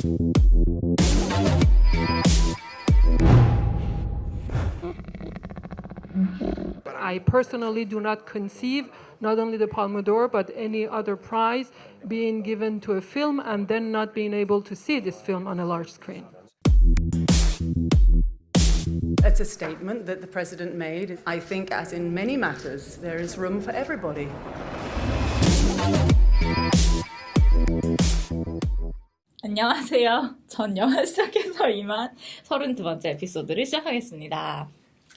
I personally do not conceive not only the Palme d'Or but any other prize being given to a film and then not being able to see this film on a large screen. It's a statement that the President made. I think, as in many matters, there is room for everybody. 안녕하세요. 전 영화 시작해서 이만 32번째 에피소드를 시작하겠습니다.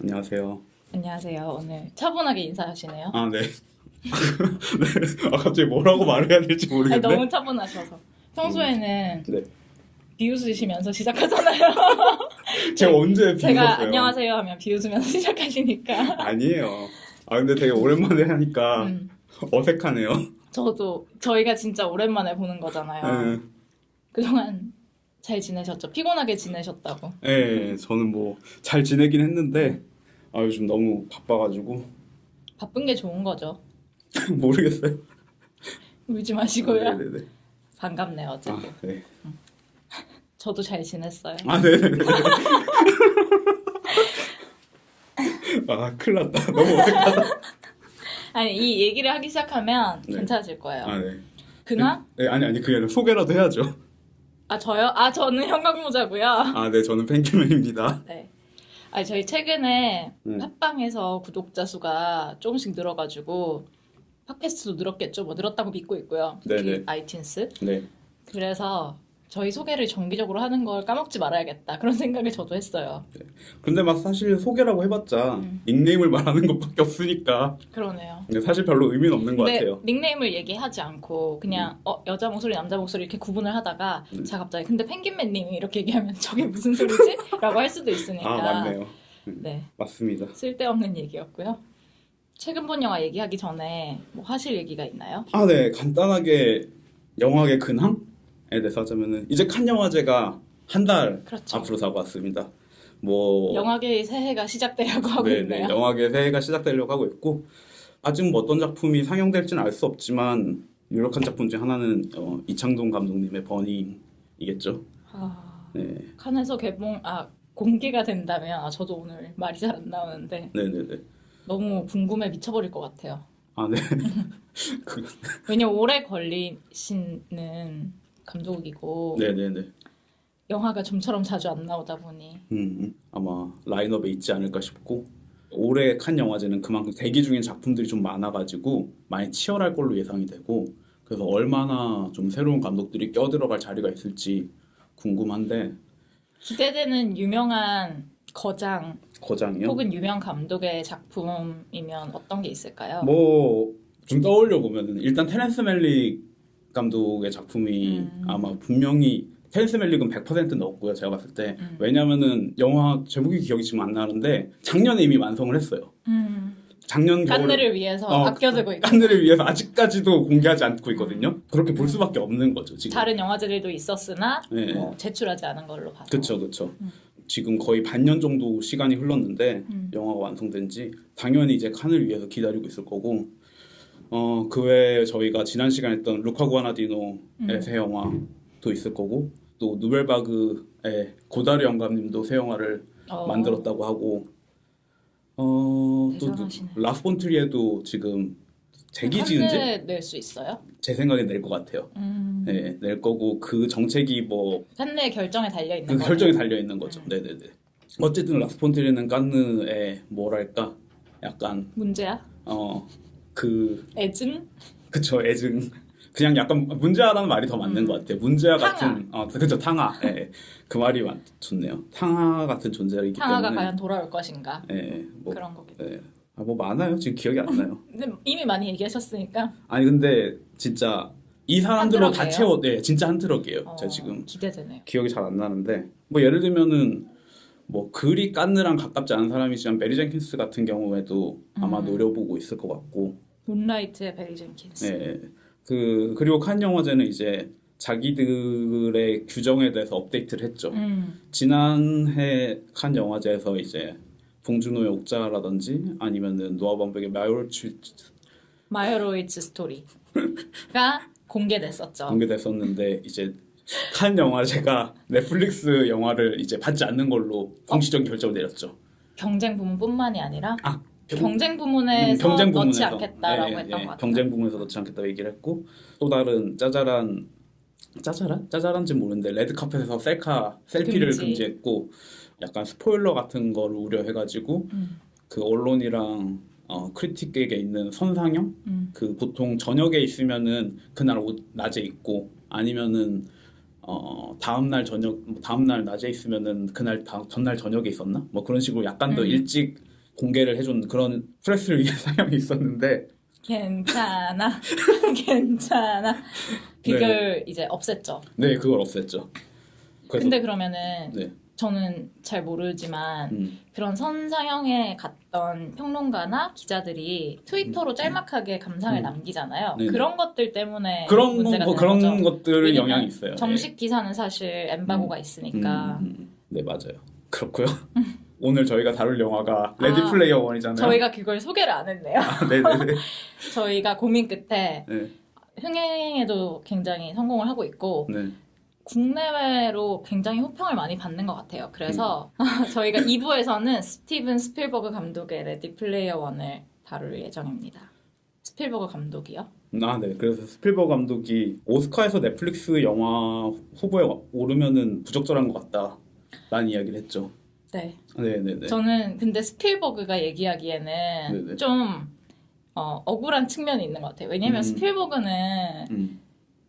안녕하세요. 안녕하세요. 오늘 차분하게 인사하시네요. 아, 네. 네. 아, 갑자기 뭐라고 말을 해야 될지 아니, 모르겠네. 너무 차분하셔서. 평소에는 네. 비웃으시면서 시작하잖아요. 제가 언제 비웃었어요? 제가 안녕하세요 하면 비웃으면서 시작하시니까. 아니에요. 아, 근데 되게 오랜만에 하니까 어색하네요. 저도 저희가 진짜 오랜만에 보는 거잖아요. 네. 그동안 잘 지내셨죠? 피곤하게 지내셨다고. 네, 저는 뭐 잘 지내긴 했는데 아, 요즘 너무 바빠가지고 바쁜 게 좋은 거죠. 모르겠어요. 울지 마시고요. 네네네. 반갑네요, 아, 어쨌든. 네. 저도 잘 지냈어요. 아, 네네네. 아, 큰일 났다. 너무 어색하다. 아니, 이 얘기를 하기 시작하면 네. 괜찮아질 거예요. 아, 네. 근황? 네, 아니, 그게 아니라 소개라도 해야죠. 아, 저요? 아, 저는 형광모자고요. 아, 네, 저는 팬큐맨입니다. 네. 아니, 저희 최근에 네. 팟빵에서 구독자 수가 조금씩 늘어가지고 팟캐스트도 늘었겠죠. 뭐 늘었다고 믿고 있고요. 특히 네네. 아이튠스. 네. 그래서 저희 소개를 정기적으로 하는 걸 까먹지 말아야겠다. 그런 생각을 저도 했어요. 근데 막 사실 소개라고 해봤자 닉네임을 말하는 것밖에 없으니까 그러네요. 근데 사실 별로 의미는 없는 것 근데 같아요. 닉네임을 얘기하지 않고 그냥 여자 목소리 남자 목소리 이렇게 구분을 하다가 자 갑자기 근데 펭귄맨님이 이렇게 얘기하면 저게 무슨 소리지? 라고 할 수도 있으니까. 아, 맞네요. 네, 맞습니다. 쓸데없는 얘기였고요. 최근 본 영화 얘기하기 전에 뭐 하실 얘기가 있나요? 아, 네. 간단하게 영화의 근황에 대해서 하자면은 이제 칸 영화제가 한 달 그렇죠. 앞으로 다가왔습니다. 뭐 영화계의 새해가 시작되려고 하고 네네, 있네요. 영화계 새해가 시작되려고 하고 있고 아직 뭐 어떤 작품이 상영될지는 알 수 없지만 유력한 작품 중 하나는 이창동 감독님의 버닝이겠죠. 아, 네, 칸에서 공개가 된다면 저도 오늘 말이 잘 안 나오는데 네네네. 너무 궁금해 미쳐버릴 것 같아요. 아, 네. 왜냐면 오래 걸리시는 감독이고 네네네. 영화가 좀처럼 자주 안 나오다 보니 아마 라인업에 있지 않을까 싶고 올해 칸 영화제는 그만큼 대기 중인 작품들이 좀 많아가지고 많이 치열할 걸로 예상이 되고 그래서 얼마나 좀 새로운 감독들이 껴들어갈 자리가 있을지 궁금한데 기대되는 유명한 거장이요? 혹은 유명 감독의 작품이면 어떤 게 있을까요? 뭐 좀 떠올려 보면은 일단 테렌스 멜릭 감독의 작품이 아마 분명히 테렌스 멜릭은 100% 넣었고요. 제가 봤을 때 왜냐면은 영화 제목이 기억이 지금 안 나는데 작년에 이미 완성을 했어요. 작년 겨울에 깐느를 위해서 아껴두고 있고 깐느를 위해서 아직까지도 공개하지 않고 있거든요. 그렇게 볼 수밖에 없는 거죠 지금. 다른 영화제들도 있었으나 네. 뭐 제출하지 않은 걸로 봐서 그렇죠. 지금 거의 반년 정도 시간이 흘렀는데 영화가 완성된 지 당연히 이제 칸을 위해서 기다리고 있을 거고 그 외에 저희가 지난 시간에 했던 루카 구아나디노의 새 영화도 있을 거고 또 누벨바그의 고다르 영감님도 새 영화를 만들었다고 하고 또 대단하시네. 라스 폰 트리에도 지금 재기 지은지 칸느 낼 수 있어요? 제 생각에 낼 것 같아요. 네, 낼 거고 그 정책이 뭐 칸느의 결정에 달려 있는 그 거죠. 결정이 달려 있는 거죠. 네네네. 어쨌든 라스 폰 트리에는 깐느의 뭐랄까 약간 문제야? 애증? 그쵸, 애증. 그냥 약간 문제아라는 말이 더 맞는 것 같아요. 문제아 탕아. 같은 그쵸, 탕아. 예, 그 말이 좋네요. 탕아 같은 존재이기 탕아가 때문에. 과연 돌아올 것인가? 예, 뭐, 그런 거겠죠. 예. 뭐 많아요. 지금 기억이 안 나요. 근데 이미 많이 얘기하셨으니까 아니 근데 진짜 이 사람들로 한 다 트럭이에요? 네, 진짜 한 트럭이에요. 제가 지금 기대되네요. 기억이 잘 안 나는데 뭐 예를 들면은 뭐 그리 깐느랑 가깝지 않은 사람이지만 메리 젠킨스 같은 경우에도 아마 노려보고 있을 것 같고. 문라이트의 베리 젠킨스. 네. 그리고 칸 영화제는 이제 자기들의 규정에 대해서 업데이트를 했죠. 지난해 칸 영화제에서 이제 봉준호의 옥자라든지 아니면은 노아 범백의 마요로이츠 스토리가 공개됐었죠. 공개됐었는데 이제 칸 영화제가 넷플릭스 영화를 이제 받지 않는 걸로 공식적인 결정을 내렸죠. 경쟁 부문뿐만이 아니라 아, 경쟁 부문에서 경쟁 넣지 부문에서. 않겠다라고 예, 했던 예, 것 같아요. 경쟁 부문에서 넣지 않겠다고 얘기를 했고 또 다른 짜잘한지는 모르는데 레드카펫에서 셀피를 금지. 금지했고 약간 스포일러 같은 거를 우려해가지고 그 언론이랑 크리틱에게 있는 선상영 그 보통 저녁에 있으면은 그날 낮에 있고 아니면은 다음날 낮에 있으면은 그날 전날 저녁에 있었나 뭐 그런 식으로 약간 더 일찍 공개를 해준 그런 프레스를 위한 상영이 있었는데 괜찮아. 괜찮아. 그걸 이제 없앴죠. 네 그걸 없앴죠. 그래서 근데 그러면은 네. 저는 잘 모르지만 그런 선상영에 갔던 평론가나 기자들이 트위터로 짤막하게 감상을 남기잖아요. 네네. 그런 것들 때문에 그런 문제가 되는 그런 거죠. 것들은 왜냐면 영향이 있어요. 정식 기사는 사실 엠바고가 있으니까 네 맞아요. 그렇고요. 오늘 저희가 다룰 영화가 레디 플레이어 원이잖아요. 저희가 그걸 소개를 안 했네요. 네네네. 저희가 고민 끝에 네. 흥행에도 굉장히 성공을 하고 있고 네. 국내외로 굉장히 호평을 많이 받는 것 같아요. 그래서 저희가 2부에서는 스티븐 스필버그 감독의 레디 플레이어 원을 다룰 예정입니다. 스필버그 감독이요? 네. 그래서 스필버그 감독이 오스카에서 넷플릭스 영화 후보에 오르면은 부적절한 것 같다라는 이야기를 했죠. 네. 네네네. 저는 근데 스필버그가 얘기하기에는 네네. 좀 억울한 측면이 있는 것 같아요. 왜냐면 스필버그는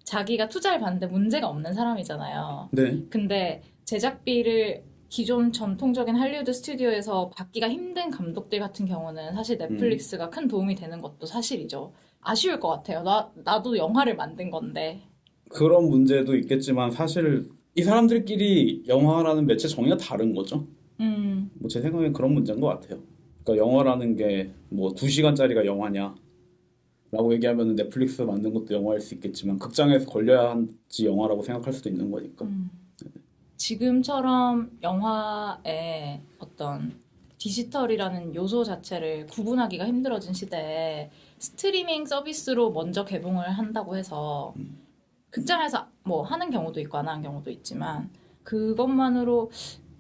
자기가 투자를 받는데 문제가 없는 사람이잖아요. 네. 근데 제작비를 기존 전통적인 할리우드 스튜디오에서 받기가 힘든 감독들 같은 경우는 사실 넷플릭스가 큰 도움이 되는 것도 사실이죠. 아쉬울 것 같아요. 나도 영화를 만든 건데. 그런 문제도 있겠지만 사실 이 사람들끼리 영화라는 매체 정의가 다른 거죠. 뭐 제 생각엔 그런 문제인 것 같아요. 그러니까 영화라는 게 뭐 2시간짜리가 영화냐 라고 얘기하면 넷플릭스 만든 것도 영화일 수 있겠지만 극장에서 걸려야지 영화라고 생각할 수도 있는 거니까. 지금처럼 영화의 어떤 디지털이라는 요소 자체를 구분하기가 힘들어진 시대에 스트리밍 서비스로 먼저 개봉을 한다고 해서 극장에서 뭐 하는 경우도 있고 안 하는 경우도 있지만 그것만으로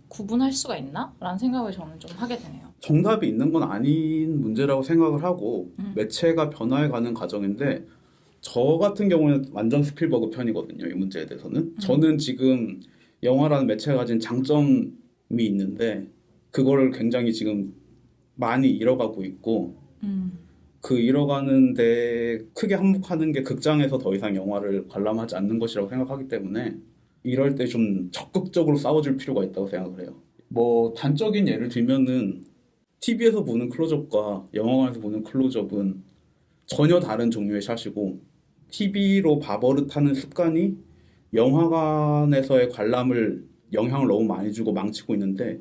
구분할 수가 있나? 라는 생각을 저는 좀 하게 되네요. 정답이 있는 건 아닌 문제라고 생각을 하고 매체가 변화해가는 과정인데 저 같은 경우는 완전 스필버그 편이거든요. 이 문제에 대해서는. 저는 지금 영화라는 매체가 가진 장점이 있는데 그거를 굉장히 지금 많이 잃어가고 있고 그 잃어가는데 크게 한몫하는 게 극장에서 더 이상 영화를 관람하지 않는 것이라고 생각하기 때문에 이럴 때 좀 적극적으로 싸워줄 필요가 있다고 생각을 해요. 뭐 단적인 예를 들면은 TV에서 보는 클로즈업과 영화관에서 보는 클로즈업은 전혀 다른 종류의 샷이고 TV로 봐버릇하는 습관이 영화관에서의 관람을 영향을 너무 많이 주고 망치고 있는데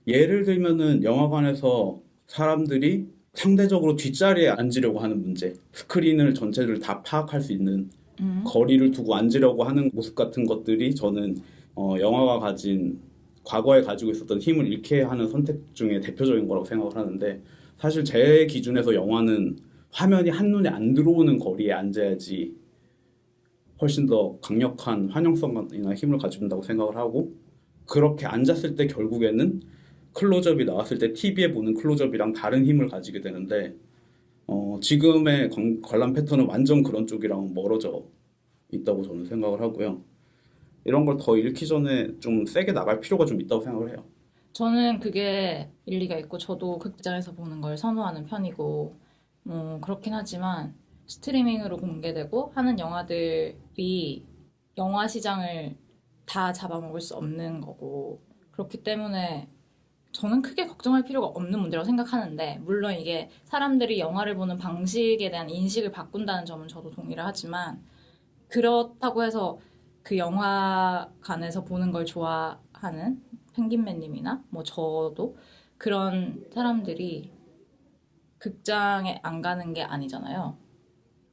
예를 들면은 영화관에서 사람들이 상대적으로 뒷자리에 앉으려고 하는 문제, 스크린을 전체를 다 파악할 수 있는 거리를 두고 앉으려고 하는 모습 같은 것들이 저는 영화가 가진 과거에 가지고 있었던 힘을 잃게 하는 선택 중에 대표적인 거라고 생각을 하는데 사실 제 기준에서 영화는 화면이 한눈에 안 들어오는 거리에 앉아야지 훨씬 더 강력한 환영성이나 힘을 가진다고 생각을 하고 그렇게 앉았을 때 결국에는 클로즈업이 나왔을 때 TV에 보는 클로즈업이랑 다른 힘을 가지게 되는데 지금의 관람 패턴은 완전 그런 쪽이랑 멀어져 있다고 저는 생각을 하고요. 이런 걸 더 잃기 전에 좀 세게 나갈 필요가 좀 있다고 생각을 해요. 저는 그게 일리가 있고 저도 극장에서 보는 걸 선호하는 편이고 그렇긴 하지만 스트리밍으로 공개되고 하는 영화들이 영화 시장을 다 잡아먹을 수 없는 거고 그렇기 때문에 저는 크게 걱정할 필요가 없는 문제라고 생각하는데 물론 이게 사람들이 영화를 보는 방식에 대한 인식을 바꾼다는 점은 저도 동의를 하지만 그렇다고 해서 그 영화관에서 보는 걸 좋아하는 펭귄맨님이나 뭐 저도 그런 사람들이 극장에 안 가는 게 아니잖아요.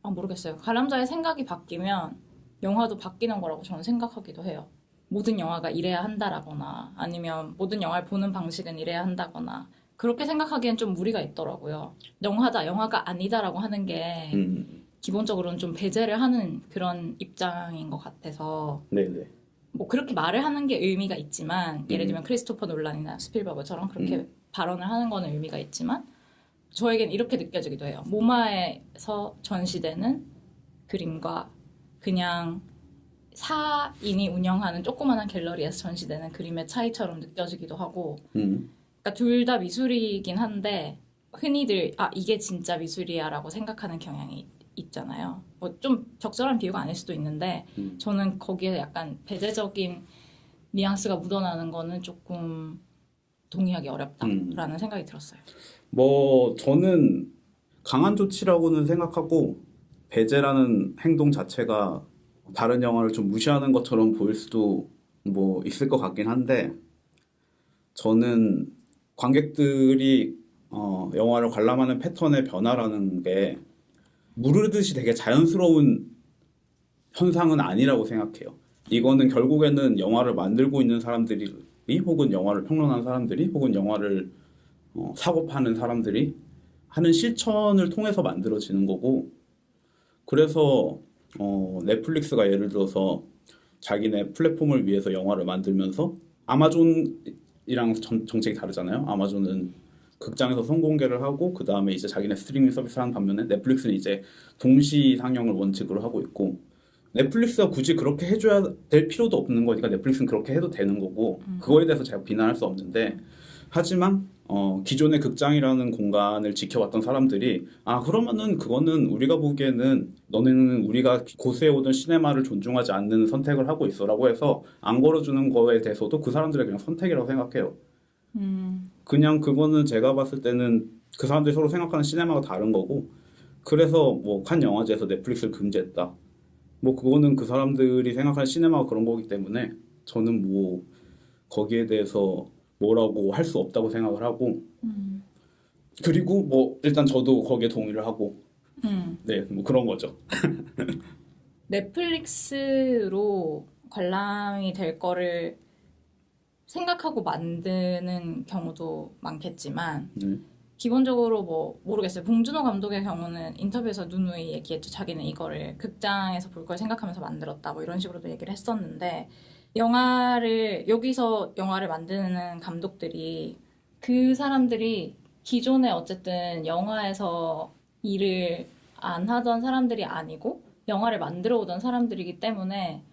모르겠어요. 관람자의 생각이 바뀌면 영화도 바뀌는 거라고 저는 생각하기도 해요. 모든 영화가 이래야 한다라거나 아니면 모든 영화를 보는 방식은 이래야 한다거나 그렇게 생각하기엔 좀 무리가 있더라고요. 영화다, 영화가 아니다라고 하는 게 기본적으로는 좀 배제를 하는 그런 입장인 것 같아서 네네. 뭐 그렇게 말을 하는 게 의미가 있지만 예를 들면 크리스토퍼 놀란이나 스필버그처럼 그렇게 발언을 하는 거는 의미가 있지만 저에겐 이렇게 느껴지기도 해요. 모마에서 전시되는 그림과 그냥 사인이 운영하는 조그마한 갤러리에서 전시되는 그림의 차이처럼 느껴지기도 하고 그러니까 둘 다 미술이긴 한데 흔히들 이게 진짜 미술이야라고 생각하는 경향이 있잖아요. 뭐 좀 적절한 비유가 아닐 수도 있는데 저는 거기에 약간 배제적인 뉘앙스가 묻어나는 거는 조금 동의하기 어렵다라는 생각이 들었어요. 뭐 저는 강한 조치라고는 생각하고 배제라는 행동 자체가 다른 영화를 좀 무시하는 것처럼 보일 수도 뭐 있을 것 같긴 한데 저는 관객들이 영화를 관람하는 패턴의 변화라는 게 무르듯이 되게 자연스러운 현상은 아니라고 생각해요. 이거는 결국에는 영화를 만들고 있는 사람들이 혹은 영화를 평론하는 사람들이 혹은 영화를 사고 파는 사람들이 하는 실천을 통해서 만들어지는 거고 그래서 넷플릭스가 예를 들어서 자기네 플랫폼을 위해서 영화를 만들면서 아마존이랑 정책이 다르잖아요. 아마존은 극장에서 선공개를 하고 그 다음에 이제 자기네 스트리밍 서비스 하는 반면에 넷플릭스는 이제 동시 상영을 원칙으로 하고 있고 넷플릭스가 굳이 그렇게 해줘야 될 필요도 없는 거니까 넷플릭스는 그렇게 해도 되는 거고 그거에 대해서 제가 비난할 수 없는데 하지만 기존의 극장이라는 공간을 지켜왔던 사람들이 그러면은 그거는 우리가 보기에는 너네는 우리가 고수해오던 시네마를 존중하지 않는 선택을 하고 있어라고 해서 안 걸어주는 거에 대해서도 그 사람들의 그냥 선택이라고 생각해요. 그냥 그거는 제가 봤을 때는 그 사람들이 서로 생각하는 시네마가 다른 거고 그래서 뭐 칸 영화제에서 넷플릭스를 금지했다. 뭐 그거는 그 사람들이 생각하는 시네마가 그런 거기 때문에 저는 뭐 거기에 대해서 뭐라고 할 수 없다고 생각을 하고 그리고 뭐 일단 저도 거기에 동의를 하고 네, 뭐 그런 거죠. 넷플릭스로 관람이 될 거를 생각하고 만드는 경우도 많겠지만 기본적으로 뭐 모르겠어요. 봉준호 감독의 경우는 인터뷰에서 누누이 얘기했죠. 자기는 이거를 극장에서 볼 걸 생각하면서 만들었다 뭐 이런 식으로도 얘기를 했었는데 여기서 영화를 만드는 감독들이 그 사람들이 기존에 어쨌든 영화에서 일을 안 하던 사람들이 아니고 영화를 만들어 오던 사람들이기 때문에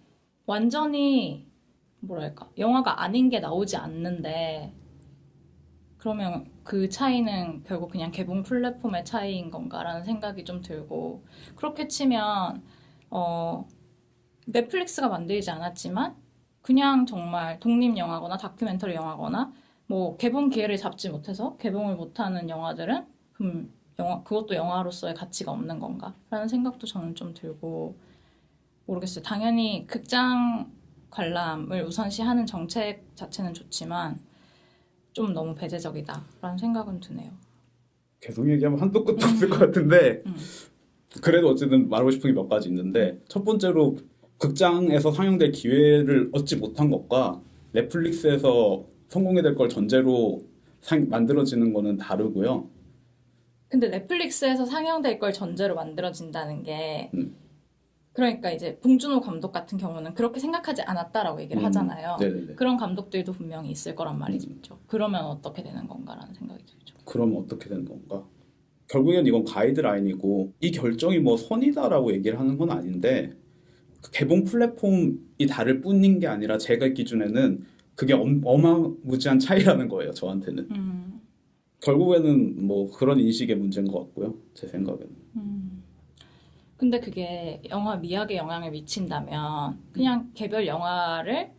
완전히 뭐랄까 영화가 아닌 게 나오지 않는데 그러면 그 차이는 결국 그냥 개봉 플랫폼의 차이인 건가라는 생각이 좀 들고 그렇게 치면 넷플릭스가 만들지 않았지만 그냥 정말 독립 영화거나 다큐멘터리 영화거나 뭐 개봉 기회를 잡지 못해서 개봉을 못하는 영화들은 그것도 영화로서의 가치가 없는 건가라는 생각도 저는 좀 들고 모르겠어요. 당연히 극장 관람을 우선시하는 정책 자체는 좋지만 좀 너무 배제적이다라는 생각은 드네요. 계속 얘기하면 한도 끝도 없을 것 같은데 그래도 어쨌든 말하고 싶은 게 몇 가지 있는데 첫 번째로 극장에서 상영될 기회를 얻지 못한 것과 넷플릭스에서 성공이 될 걸 전제로 만들어지는 거는 다르고요. 근데 넷플릭스에서 상영될 걸 전제로 만들어진다는 게 그러니까 이제 봉준호 감독 같은 경우는 그렇게 생각하지 않았다라고 얘기를 하잖아요. 네네네. 그런 감독들도 분명히 있을 거란 말이죠. 그러면 어떻게 되는 건가라는 생각이 들죠. 그러면 어떻게 되는 건가? 결국엔 이건 가이드라인이고 이 결정이 뭐 선이다라고 얘기를 하는 건 아닌데 개봉 플랫폼이 다를 뿐인 게 아니라 제가 기준에는 그게 어마무지한 차이라는 거예요. 저한테는. 결국에는 뭐 그런 인식의 문제인 것 같고요. 제 생각에는. 근데 그게 영화 미학에 영향을 미친다면 그냥 개별 영화를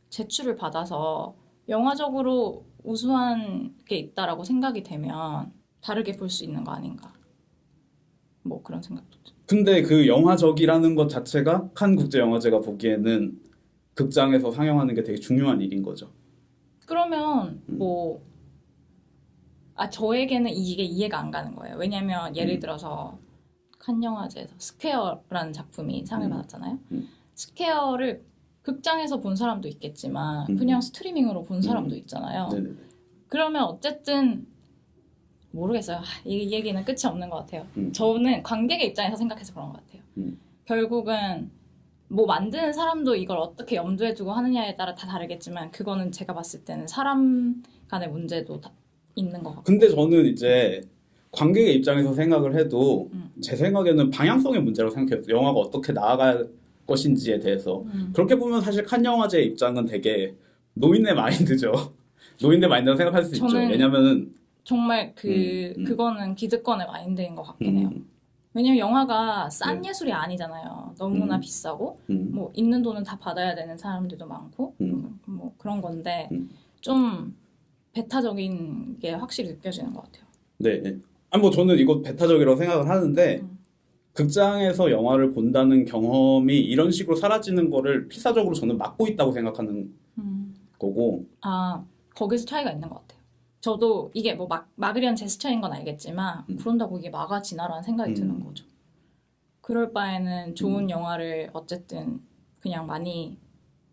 제출을 받아서 영화적으로 우수한 게 있다라고 생각이 되면 다르게 볼 수 있는 거 아닌가. 뭐 그런 생각도 듭니다. 근데 그 영화적이라는 것 자체가 칸 국제영화제가 보기에는 극장에서 상영하는 게 되게 중요한 일인 거죠. 그러면 뭐 저에게는 이게 이해가 안 가는 거예요. 왜냐면 예를 들어서 칸 영화제에서 스퀘어라는 작품이 상을 받았잖아요. 스퀘어를 극장에서 본 사람도 있겠지만 그냥 스트리밍으로 본 사람도 있잖아요. 네네네. 그러면 어쨌든 모르겠어요. 이 얘기는 끝이 없는 것 같아요. 저는 관객의 입장에서 생각해서 그런 것 같아요. 결국은 뭐 만드는 사람도 이걸 어떻게 염두에 두고 하느냐에 따라 다 다르겠지만 그거는 제가 봤을 때는 사람 간의 문제도 다 있는 것 같고. 근데 저는 이제 관객의 입장에서 생각을 해도 제 생각에는 방향성의 문제라고 생각해요. 영화가 어떻게 나아갈 것인지에 대해서. 그렇게 보면 사실 칸 영화제의 입장은 되게 노인네 마인드죠. 노인네 마인드라고 생각할 수 있죠. 저는 왜냐면은 정말 그거는 기득권의 마인드인 것 같긴 해요. 왜냐면 영화가 싼 네. 예술이 아니잖아요. 너무나 비싸고 뭐 있는 돈은 다 받아야 되는 사람들도 많고 뭐 그런 건데 좀 배타적인 게 확실히 느껴지는 것 같아요. 네. 아니 뭐 저는 이거 배타적이라고 생각을 하는데 극장에서 영화를 본다는 경험이 이런 식으로 사라지는 거를 필사적으로 저는 막고 있다고 생각하는 거고. 아, 거기서 차이가 있는 것 같아요. 저도 이게 뭐 막으려는 제스처인 건 알겠지만 그런다고 이게 막아지나라는 생각이 드는 거죠. 그럴 바에는 좋은 영화를 어쨌든 그냥 많이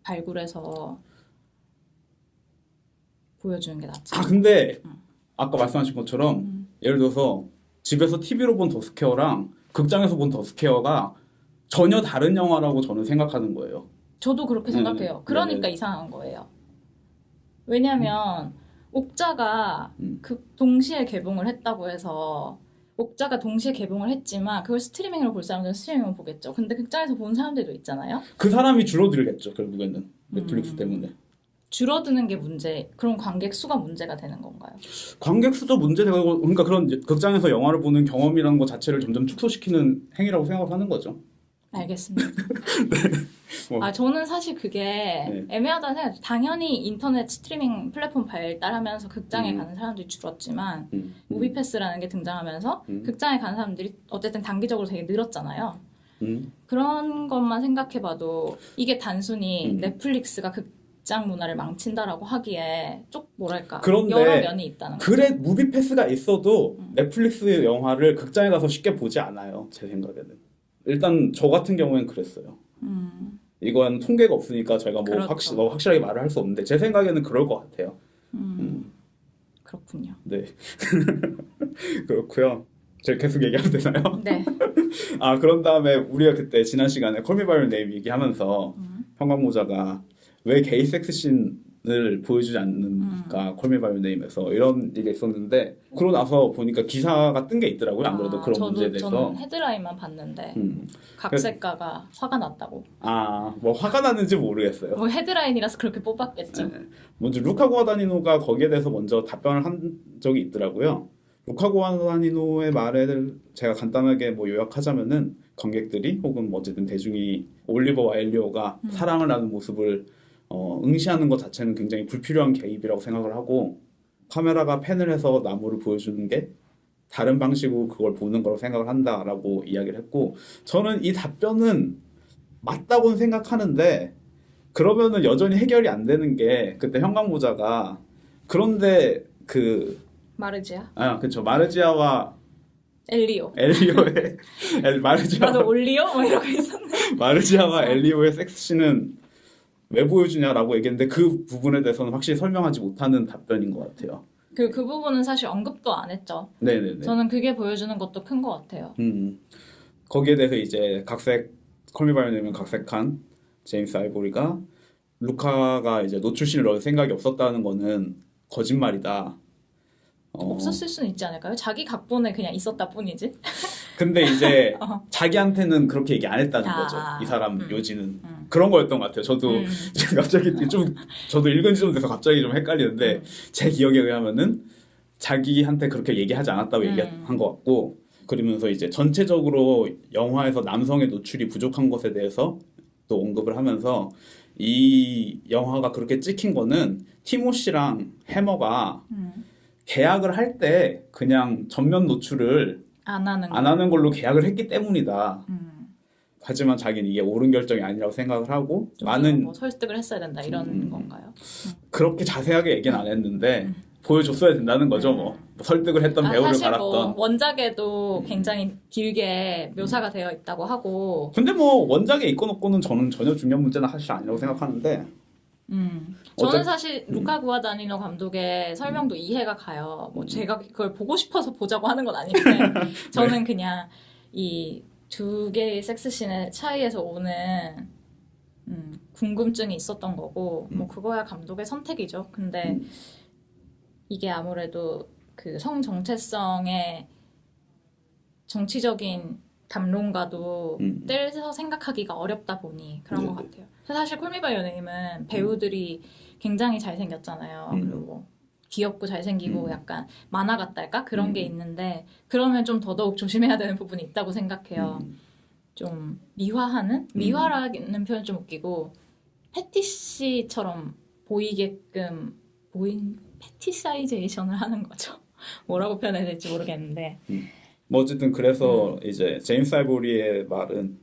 발굴해서 보여주는 게 낫지. 아 근데 아까 말씀하신 것처럼 예를 들어서 집에서 TV로 본 더스케어랑 극장에서 본 더스케어가 전혀 다른 영화라고 저는 생각하는 거예요. 저도 그렇게 생각해요. 그러니까 네네. 이상한 거예요. 왜냐면 옥자가 그 동시에 개봉을 했다고 해서 옥자가 동시에 개봉을 했지만 그걸 스트리밍으로 볼 사람들은 스트리밍으로 보겠죠. 근데 극장에서 본 사람들도 있잖아요. 그 사람이 줄어들겠죠, 결국에는. 넷플릭스 때문에. 줄어드는 게 문제, 그런 관객 수가 문제가 되는 건가요? 관객 수도 문제되고, 그러니까 그런 극장에서 영화를 보는 경험이라는 것 자체를 점점 축소시키는 행위라고 생각하는 거죠. 알겠습니다. 뭐. 아, 저는 사실 그게 네. 애매하다는 생각이 당연히 인터넷 스트리밍 플랫폼 발달하면서 극장에 가는 사람들이 줄었지만 무비패스라는 게 등장하면서 극장에 가는 사람들이 어쨌든 단기적으로 되게 늘었잖아요. 그런 것만 생각해봐도 이게 단순히 넷플릭스가 극장 문화를 망친다라고 하기에 쪽 뭐랄까 그런데 여러 면이 있다는 거죠. 그래 무비패스가 있어도 넷플릭스 영화를 극장에 가서 쉽게 보지 않아요, 제 생각에는. 일단 저 같은 경우에는 그랬어요. 이건 통계가 없으니까 제가 뭐 그렇죠. 확실하게 말을 할 수 없는데 제 생각에는 그럴 것 같아요. 그렇군요. 네. 그렇고요. 제가 계속 얘기하면 되나요? 네. 아, 그런 다음에 우리가 그때 지난 시간에 콜미 바이 유 네임 얘기하면서 형광모자가 왜 게이 섹스씬을 보여주지 않는가 콜미 바이 유 네임에서 이런 얘기가 있었는데 그러고 나서 보니까 기사가 뜬 게 있더라고요. 안 그래도 그런 문제에 대해서. 저는 헤드라인만 봤는데 각색가가 화가 났다고. 아, 뭐 화가 났는지 모르겠어요. 뭐 헤드라인이라서 그렇게 뽑았겠죠. 네. 먼저 루카 구아다니노가 거기에 대해서 먼저 답변을 한 적이 있더라고요. 루카 구아다니노의 말을 제가 간단하게 뭐 요약하자면은 관객들이 혹은 뭐 어쨌든 대중이 올리버와 엘리오가 사랑을 하는 모습을 응시하는 것 자체는 굉장히 불필요한 개입이라고 생각을 하고 카메라가 팬을 해서 나무를 보여주는 게 다른 방식으로 그걸 보는 거라고 생각을 한다라고 이야기를 했고 저는 이 답변은 맞다고는 생각하는데 그러면은 여전히 해결이 안 되는 게 그때 형광모자가 그런데 마르지아? 그쵸 마르지아와 엘리오. 엘리오의 나도 올리오? 뭐 이러고 있었네. 마르지아와 엘리오의 섹스씬은 왜 보여주냐라고 얘기했는데 그 부분에 대해서는 확실히 설명하지 못하는 답변인 것 같아요. 그 부분은 사실 언급도 안 했죠. 네네네. 저는 그게 보여주는 것도 큰 것 같아요. 거기에 대해서 이제 콜미 바이 유 네임은 각색한 제임스 아이보리가 루카가 이제 노출신을 넣을 생각이 없었다는 거는 거짓말이다. 없었을 수는 있지 않을까요? 자기 각본에 그냥 있었다 뿐이지. 근데 이제 자기한테는 그렇게 얘기 안 했다는 거죠. 이 사람 요지는 그런 거였던 것 같아요. 저도 갑자기 저도 읽은 지 좀 돼서 갑자기 좀 헷갈리는데 제 기억에 의하면은 자기한테 그렇게 얘기하지 않았다고 얘기한 것 같고 그러면서 이제 전체적으로 영화에서 남성의 노출이 부족한 것에 대해서 또 언급을 하면서 이 영화가 그렇게 찍힌 거는 티모시랑 해머가 계약을 할 때 그냥 전면 노출을 안 하는 걸로 계약을 했기 때문이다. 하지만 자기는 이게 옳은 결정이 아니라고 생각을 하고 많은 뭐 설득을 했어야 된다 이런 건가요? 그렇게 자세하게 얘기는 안 했는데 보여줬어야 된다는 거죠. 뭐 설득을 했던 배우를 사실 갈았던. 뭐 원작에도 굉장히 길게 묘사가 되어 있다고 하고. 근데 뭐 원작에 있고 없고는 저는 전혀 중요한 문제는 사실 아니라고 생각하는데. 저는 사실 루카 구아다니노 감독의 설명도 이해가 가요. 뭐 제가 그걸 보고 싶어서 보자고 하는 건 아닌데 저는 그냥 이 두 개의 섹스씬의 차이에서 오는 궁금증이 있었던 거고 뭐 그거야 감독의 선택이죠. 근데 이게 아무래도 그 성 정체성의 정치적인 담론과도 떼서 생각하기가 어렵다 보니 그런 것 같아요. 사실 콜미바이 연예인은 배우들이 굉장히 잘생겼잖아요. 그리고 뭐 귀엽고 잘생기고 약간 만화 같달까? 그런 게 있는데 그러면 좀 더더욱 조심해야 되는 부분이 있다고 생각해요. 좀 미화라는 표현 좀 웃기고 패티시처럼 보이게끔 패티사이제이션을 하는 거죠. 뭐라고 표현해야 될지 모르겠는데 뭐 어쨌든 그래서 이제 제임스 아이보리의 말은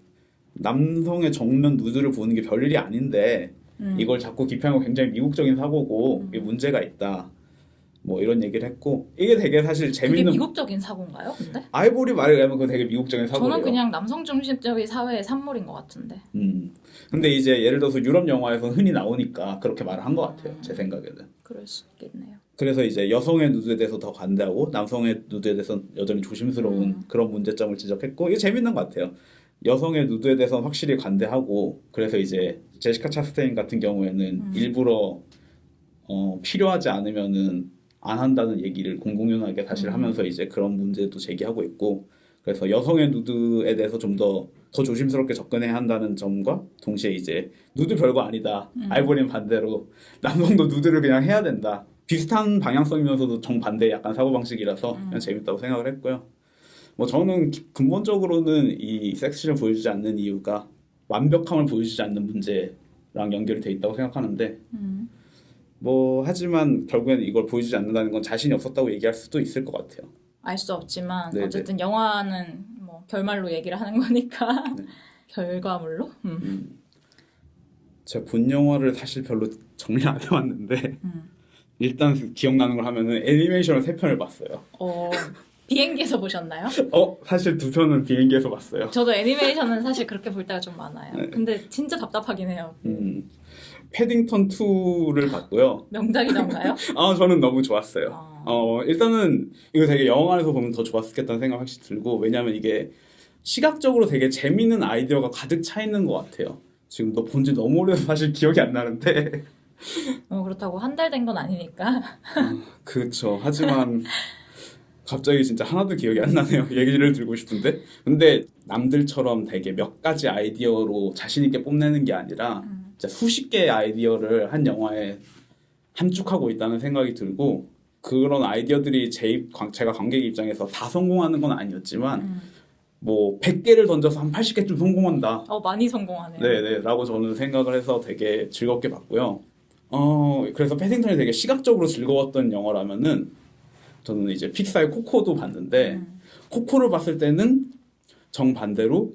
남성의 정면 누드를 보는 게 별일이 아닌데 이걸 자꾸 기피하는 거 굉장히 미국적인 사고고 이게 문제가 있다. 뭐 이런 얘기를 했고 이게 되게 사실 그게 재밌는 미국적인 사고인가요? 근데? 아이보리 말에 의하면 그거 되게 미국적인 사고예요. 저는 그냥 남성 중심적인 사회의 산물인 것 같은데. 근데 이제 예를 들어서 유럽 영화에서 흔히 나오니까 그렇게 말을 한 것 같아요. 제 생각에는. 그럴 수 있겠네요. 그래서 이제 여성의 누드에 대해서 더 관대하고 남성의 누드에 대해서 여전히 조심스러운 그런 문제점을 지적했고 이게 재밌는 것 같아요. 여성의 누드에 대해서는 확실히 관대하고 그래서 이제 제시카 차스테인 같은 경우에는 일부러 필요하지 않으면은 안 한다는 얘기를 공공연하게 사실 하면서 이제 그런 문제도 제기하고 있고 그래서 여성의 누드에 대해서 좀 더 조심스럽게 접근해야 한다는 점과 동시에 이제 누드 별거 아니다. 아이보리는 반대로 남성도 누드를 그냥 해야 된다. 비슷한 방향성이면서도 정반대 약간 사고방식이라서 그냥 재밌다고 생각을 했고요. 뭐 저는 근본적으로는 이 섹시를 보여주지 않는 이유가 완벽함을 보여주지 않는 문제랑 연결이 돼 있다고 생각하는데 뭐 하지만 결국에는 이걸 보여주지 않는다는 건 자신이 없었다고 얘기할 수도 있을 것 같아요. 알 수 없지만 네네. 어쨌든 영화는 뭐 결말로 얘기를 하는 거니까 결과물로? 제가 본 영화를 사실 별로 정리 안 해왔는데 일단 기억나는 걸 하면은 애니메이션을 3편을 봤어요. 비행기에서 보셨나요? 사실 2편은 비행기에서 봤어요. 저도 애니메이션은 사실 그렇게 볼 때가 좀 많아요. 근데 진짜 답답하긴 해요. 패딩턴 2를 봤고요. 명작이던가요? 저는 너무 좋았어요. 일단은 이거 되게 영화관에서 보면 더 좋았겠다는 생각 확실히 들고 왜냐하면 이게 시각적으로 되게 재밌는 아이디어가 가득 차 있는 것 같아요. 지금 너 본지 너무 오래돼서 사실 기억이 안 나는데 그렇다고 한 달 된 건 아니니까. 그렇죠. 하지만 갑자기 진짜 하나도 기억이 안 나네요. 얘기를 들고 싶은데 근데 남들처럼 되게 몇 가지 아이디어로 자신 있게 뽐내는 게 아니라 진짜 수십 개의 아이디어를 한 영화에 함축하고 있다는 생각이 들고 그런 아이디어들이 제가 관객 입장에서 다 성공하는 건 아니었지만 뭐 100개를 던져서 한 80개쯤 성공한다. 많이 성공하네요. 네네 라고 저는 생각을 해서 되게 즐겁게 봤고요. 그래서 패딩턴이 되게 시각적으로 즐거웠던 영화라면은 저는 이제 픽사의 코코도 봤는데 코코를 봤을 때는 정반대로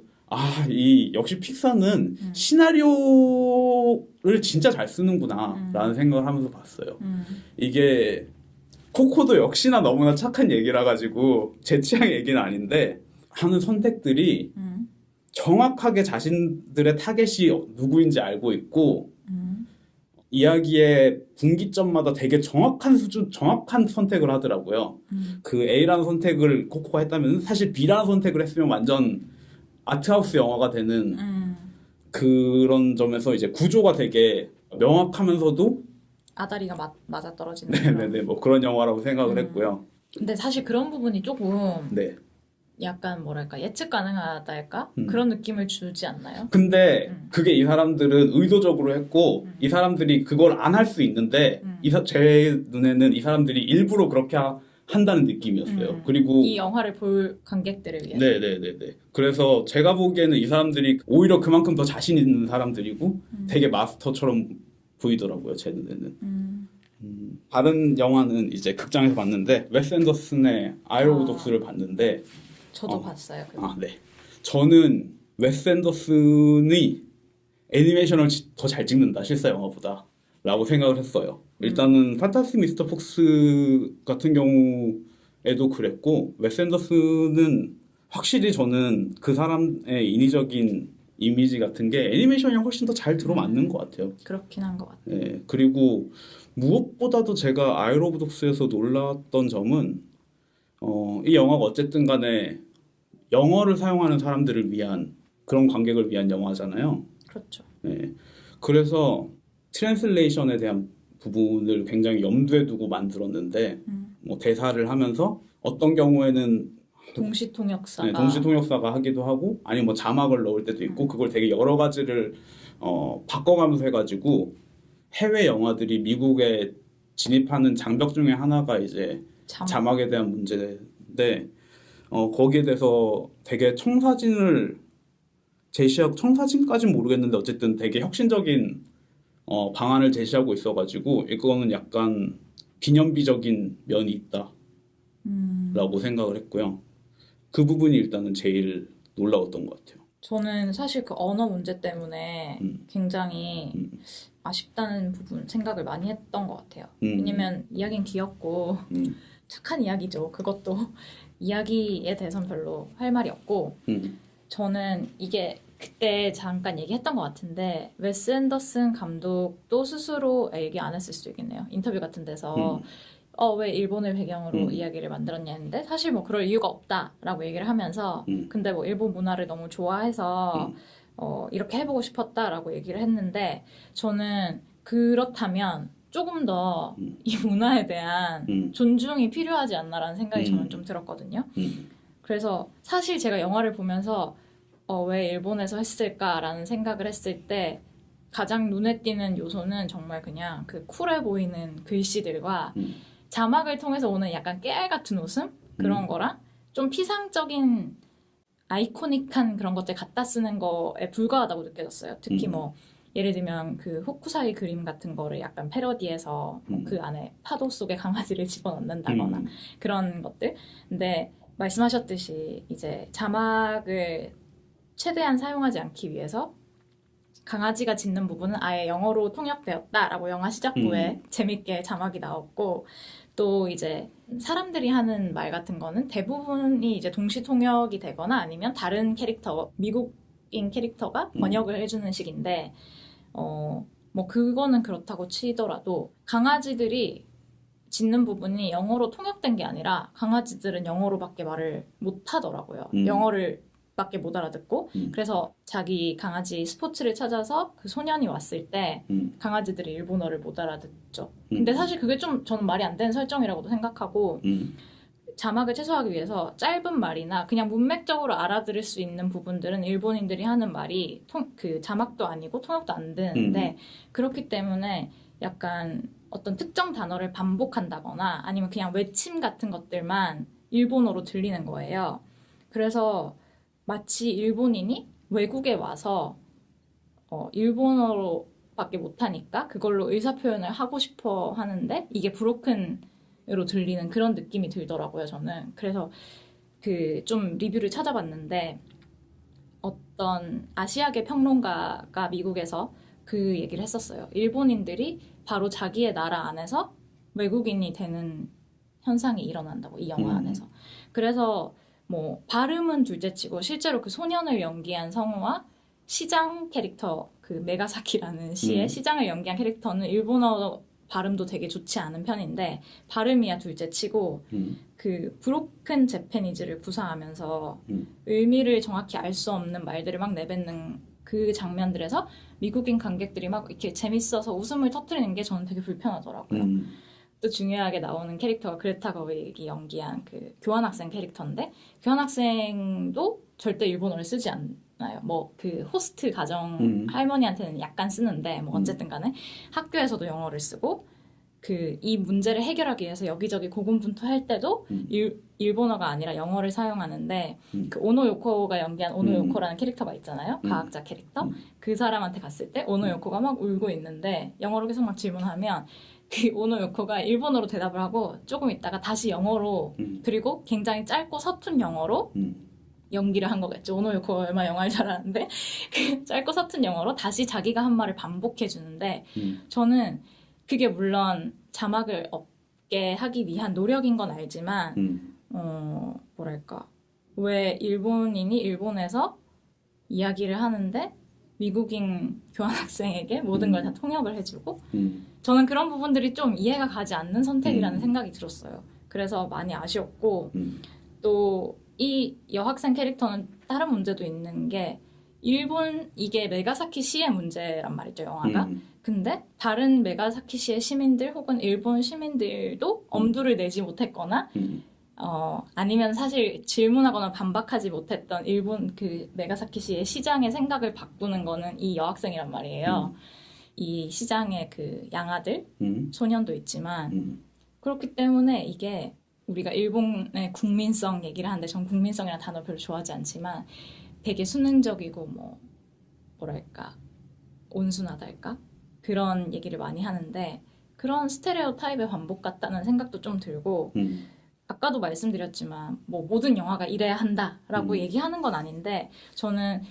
역시 픽사는 시나리오를 진짜 잘 쓰는구나 라는 생각을 하면서 봤어요. 이게 코코도 역시나 너무나 착한 얘기라 가지고 제 취향의 얘기는 아닌데 하는 선택들이 정확하게 자신들의 타겟이 누구인지 알고 있고 이야기의 분기점마다 되게 정확한 선택을 하더라고요. 그 A라는 선택을 코코가 했다면 사실 B라는 선택을 했으면 완전 아트하우스 영화가 되는 그런 점에서 이제 구조가 되게 명확하면서도 아다리가 맞아 떨어지는. 네네네 뭐 그런 영화라고 생각을 했고요. 근데 사실 그런 부분이 조금 네. 약간 뭐랄까 예측 가능하다 할까? 그런 느낌을 주지 않나요? 근데 그게 이 사람들은 의도적으로 했고 이 사람들이 그걸 안 할 수 있는데 제 눈에는 이 사람들이 일부러 그렇게 한다는 느낌이었어요. 그리고 이 영화를 볼 관객들을 위해. 네네네네. 그래서 제가 보기에는 이 사람들이 오히려 그만큼 더 자신 있는 사람들이고 되게 마스터처럼 보이더라고요. 제 눈에는. 다른 영화는 이제 극장에서 봤는데 웨스 앤더슨의 아이 오브 독스를 봤는데 저도 봤어요. 그거. 네. 저는 웨스 앤더슨이 애니메이션을 더 잘 찍는다 실사 영화보다 라고 생각을 했어요. 일단은 판타스틱 미스터 폭스 같은 경우에도 그랬고 웨스 앤더슨은 확실히 저는 그 사람의 인위적인 이미지 같은 게 애니메이션이랑 훨씬 더 잘 들어맞는 것 같아요. 그렇긴 한 것 같아요. 네, 그리고 무엇보다도 제가 아이 오브 독스에서 놀랐던 점은 이 영화가 어쨌든 간에 영어를 사용하는 사람들을 위한 그런 관객을 위한 영화잖아요. 그렇죠. 네. 그래서 트랜슬레이션에 대한 부분을 굉장히 염두에 두고 만들었는데 뭐 대사를 하면서 어떤 경우에는 동시 통역사가 네, 동시 통역사가 하기도 하고 아니면 뭐 자막을 넣을 때도 있고 그걸 되게 여러 가지를 바꿔가면서 해가지고 해외 영화들이 미국에 진입하는 장벽 중에 하나가 이제 자막에 대한 문제인데 거기에 대해서 되게 청사진까지는 모르겠는데 어쨌든 되게 혁신적인 방안을 제시하고 있어가지고 이거는 약간 기념비적인 면이 있다라고 생각을 했고요. 그 부분이 일단은 제일 놀라웠던 것 같아요. 저는 사실 그 언어 문제 때문에 굉장히 아쉽다는 부분 생각을 많이 했던 것 같아요. 왜냐면 이야기는 귀엽고 착한 이야기죠. 그것도 이야기에 대해서는 별로 할 말이 없고 저는 이게 그때 잠깐 얘기했던 것 같은데 웨스 앤더슨 감독도 스스로 얘기 안 했을 수도 있겠네요. 인터뷰 같은 데서 왜 일본을 배경으로 이야기를 만들었냐 했는데 사실 뭐 그럴 이유가 없다라고 얘기를 하면서 근데 뭐 일본 문화를 너무 좋아해서 이렇게 해보고 싶었다라고 얘기를 했는데 저는 그렇다면 조금 더 이 문화에 대한 존중이 필요하지 않나라는 생각이 저는 좀 들었거든요. 그래서 사실 제가 영화를 보면서 왜 일본에서 했을까라는 생각을 했을 때 가장 눈에 띄는 요소는 정말 그냥 그 쿨해 보이는 글씨들과 자막을 통해서 오는 약간 깨알 같은 웃음? 그런 거랑 좀 피상적인 아이코닉한 그런 것들 갖다 쓰는 거에 불과하다고 느껴졌어요. 특히 뭐 예를 들면 그 호쿠사이 그림 같은 거를 약간 패러디해서 그 안에 파도 속에 강아지를 집어넣는다거나 그런 것들. 근데 말씀하셨듯이 이제 자막을 최대한 사용하지 않기 위해서 강아지가 짖는 부분은 아예 영어로 통역되었다라고 영화 시작부에 재밌게 자막이 나왔고 또 이제 사람들이 하는 말 같은 거는 대부분이 이제 동시 통역이 되거나 아니면 다른 캐릭터, 미국인 캐릭터가 번역을 해주는 식인데 뭐 그거는 그렇다고 치더라도 강아지들이 짖는 부분이 영어로 통역된 게 아니라 강아지들은 영어로밖에 말을 못 하더라고요. 영어를 밖에 못 알아듣고 그래서 자기 강아지 스포츠를 찾아서 그 소년이 왔을 때 강아지들이 일본어를 못 알아듣죠. 근데 사실 그게 좀 저는 말이 안 되는 설정이라고도 생각하고 자막을 최소화하기 위해서 짧은 말이나 그냥 문맥적으로 알아들을 수 있는 부분들은 일본인들이 하는 말이 그 자막도 아니고 통역도 안 되는데 그렇기 때문에 약간 어떤 특정 단어를 반복한다거나 아니면 그냥 외침 같은 것들만 일본어로 들리는 거예요. 그래서 마치 일본인이 외국에 와서 일본어로밖에 못하니까 그걸로 의사표현을 하고 싶어 하는데 이게 브로큰으로 들리는 그런 느낌이 들더라고요, 저는. 그래서 그 좀 리뷰를 찾아봤는데 어떤 아시아계 평론가가 미국에서 그 얘기를 했었어요. 일본인들이 바로 자기의 나라 안에서 외국인이 되는 현상이 일어난다고, 이 영화 안에서. 그래서 뭐 발음은 둘째치고 실제로 그 소년을 연기한 성우와 시장 캐릭터 그 메가사키라는 시의 시장을 연기한 캐릭터는 일본어 발음도 되게 좋지 않은 편인데 발음이야 둘째치고 그 브로큰 재패니즈를 구사하면서 의미를 정확히 알 수 없는 말들을 막 내뱉는 그 장면들에서 미국인 관객들이 막 이렇게 재밌어서 웃음을 터뜨리는 게 저는 되게 불편하더라고요. 또 중요하게 나오는 캐릭터가 그레타 거윅이 연기한 그 교환학생 캐릭터인데 교환학생도 절대 일본어를 쓰지 않나요. 뭐 그 호스트 가정 할머니한테는 약간 쓰는데 뭐 어쨌든 간에 학교에서도 영어를 쓰고 그 이 문제를 해결하기 위해서 여기저기 고군분투할 때도 일본어가 아니라 영어를 사용하는데 그 오노 요코가 연기한 오노 요코라는 캐릭터가 있잖아요. 과학자 캐릭터. 그 사람한테 갔을 때 오노 요코가 막 울고 있는데 영어로 계속 막 질문하면 그 오노 요코가 일본어로 대답을 하고 조금 있다가 다시 영어로 그리고 굉장히 짧고 서툰 영어로 연기를 한 거겠죠. 오노 요코가 얼마나 영어를 잘하는데 그 짧고 서툰 영어로 다시 자기가 한 말을 반복해 주는데 저는 그게 물론 자막을 없게 하기 위한 노력인 건 알지만 뭐랄까 왜 일본인이 일본에서 이야기를 하는데 미국인 교환학생에게 모든 걸 다 통역을 해주고 저는 그런 부분들이 좀 이해가 가지 않는 선택이라는 생각이 들었어요. 그래서 많이 아쉬웠고 또 이 여학생 캐릭터는 다른 문제도 있는 게 일본 이게 메가사키시의 문제란 말이죠, 영화가. 근데 다른 메가사키시의 시민들 혹은 일본 시민들도 엄두를 내지 못했거나 아니면 사실 질문하거나 반박하지 못했던 일본 그 메가사키시의 시장의 생각을 바꾸는 거는 이 여학생이란 말이에요. 이 시장의 그 양아들, 소년도 있지만 그렇기 때문에 이게 우리가 일본의 국민성 얘기를 하는데 전 국민성이라는 단어 별로 좋아하지 않지만 되게 수능적이고 뭐랄까 온순하달까 그런 얘기를 많이 하는데 그런 스테레오 타입의 반복 같다는 생각도 좀 들고 아까도 말씀드렸지만 뭐 모든 영화가 이래야 한다라고 얘기하는 건 아닌데 저는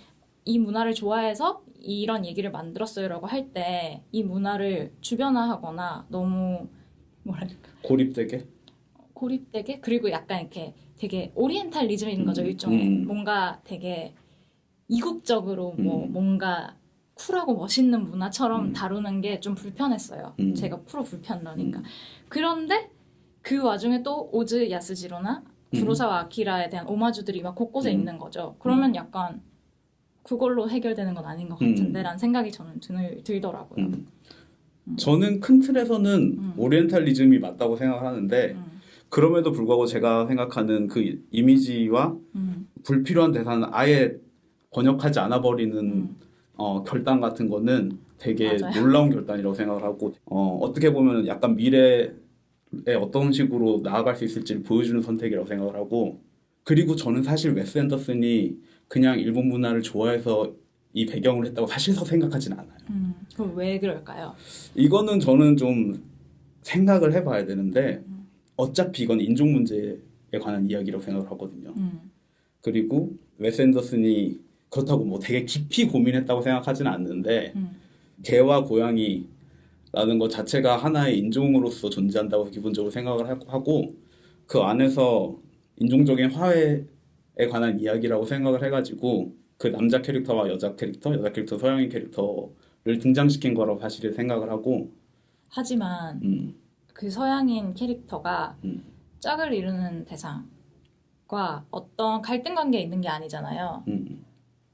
이 문화를 좋아해서 이런 얘기를 만들었어요라고 할 때 이 문화를 주변화하거나 너무 뭐랄까 고립되게 그리고 약간 이렇게 되게 오리엔탈리즘인 거죠 일종의 뭔가 되게 이국적으로 뭔가 쿨하고 멋있는 문화처럼 다루는 게 좀 불편했어요. 제가 프로 불편러니까. 그런데 그 와중에 또 오즈 야스지로나 구로사와 아키라에 대한 오마주들이 막 곳곳에 있는 거죠. 그러면 약간 그걸로 해결되는 건 아닌 것 같은데 라는 생각이 저는 들더라고요. 저는 큰 틀에서는 오리엔탈리즘이 맞다고 생각하는데 그럼에도 불구하고 제가 생각하는 그 이미지와 불필요한 대사는 아예 번역하지 않아 버리는 결단 같은 거는 되게 맞아요. 놀라운 결단이라고 생각을 하고 어떻게 보면 약간 미래에 어떤 식으로 나아갈 수 있을지를 보여주는 선택이라고 생각을 하고 그리고 저는 사실 웨스 앤더슨이 그냥 일본 문화를 좋아해서 이 배경을 했다고 사실서 생각하진 않아요. 그럼 왜 그럴까요? 이거는 저는 좀 생각을 해봐야 되는데 어차피 이건 인종 문제에 관한 이야기라고 생각을 하거든요. 그리고 웨스 앤더슨이 그렇다고 뭐 되게 깊이 고민했다고 생각하지는 않는데 개와 고양이라는 것 자체가 하나의 인종으로서 존재한다고 기본적으로 생각을 하고 그 안에서 인종적인 화해에 관한 이야기라고 생각을 해가지고 그 남자 캐릭터와 여자 캐릭터 서양인 캐릭터를 등장시킨 거라고 사실 생각을 하고 하지만 그 서양인 캐릭터가 짝을 이루는 대상과 어떤 갈등 관계에 있는 게 아니잖아요.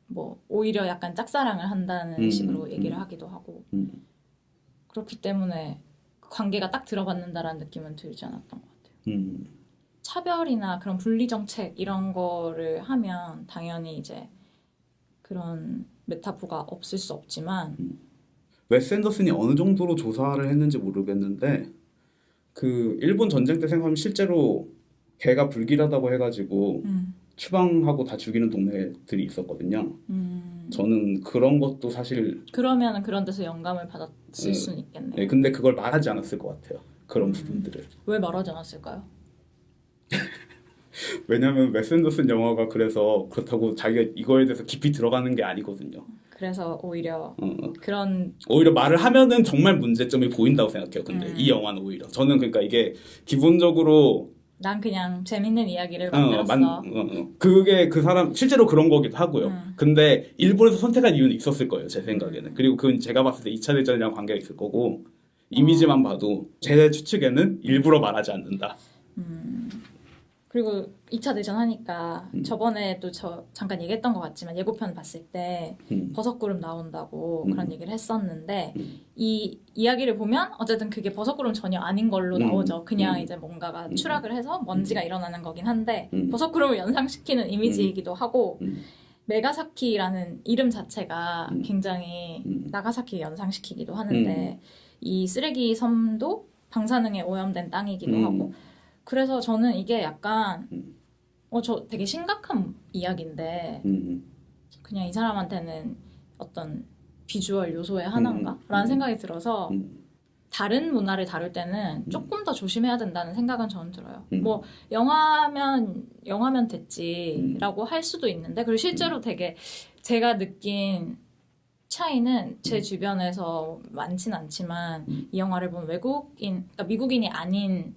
뭐 오히려 약간 짝사랑을 한다는 식으로 얘기를 하기도 하고 그렇기 때문에 관계가 딱 들어받는다라는 느낌은 들지 않았던 것 같아요. 차별이나 그런 분리 정책 이런 거를 하면 당연히 이제 그런 메타포가 없을 수 없지만 웨스 앤더슨이 어느 정도로 조사를 했는지 모르겠는데 그 일본 전쟁 때 생각하면 실제로 개가 불길하다고 해가지고 추방하고 다 죽이는 동네들이 있었거든요. 저는 그런 것도 사실 그러면 그런 데서 영감을 받았을 수는 있겠네요. 네, 근데 그걸 말하지 않았을 것 같아요. 그런 부분들을. 왜 말하지 않았을까요? 왜냐하면 웨스 앤더슨 영화가 그래서 그렇다고 자기가 이거에 대해서 깊이 들어가는 게 아니거든요. 그래서 오히려 그런 오히려 말을 하면은 정말 문제점이 보인다고 생각해요. 근데 이 영화는 오히려 저는 그러니까 이게 기본적으로 난 그냥 재밌는 이야기를 만들었어. 그게 그 사람 실제로 그런 거기도 하고요. 근데 일본에서 선택한 이유는 있었을 거예요. 제 생각에는. 그리고 그건 제가 봤을 때 2차 대전이랑 관계가 있을 거고 이미지만 봐도 제 추측에는 일부러 말하지 않는다. 그리고 2차 대전 하니까 저번에도 저 잠깐 얘기했던 것 같지만 예고편 봤을 때 버섯구름 나온다고 그런 얘기를 했었는데 이 이야기를 보면 어쨌든 그게 버섯구름 전혀 아닌 걸로 나오죠. 그냥 이제 뭔가가 추락을 해서 먼지가 일어나는 거긴 한데 버섯구름을 연상시키는 이미지이기도 하고 메가사키라는 이름 자체가 굉장히 나가사키 연상시키기도 하는데 이 쓰레기 섬도 방사능에 오염된 땅이기도 하고 그래서 저는 이게 약간 저 되게 심각한 이야기인데 그냥 이 사람한테는 어떤 비주얼 요소의 하나인가? 라는 생각이 들어서 다른 문화를 다룰 때는 조금 더 조심해야 된다는 생각은 저는 들어요. 뭐 영화면 됐지라고 할 수도 있는데 그리고 실제로 되게 제가 느낀 차이는 제 주변에서 많진 않지만 이 영화를 본 그러니까 미국인이 아닌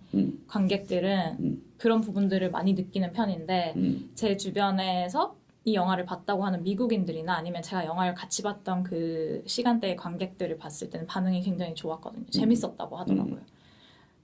관객들은 그런 부분들을 많이 느끼는 편인데 제 주변에서 이 영화를 봤다고 하는 미국인들이나 아니면 제가 영화를 같이 봤던 그 시간대의 관객들을 봤을 때는 반응이 굉장히 좋았거든요. 재밌었다고 하더라고요.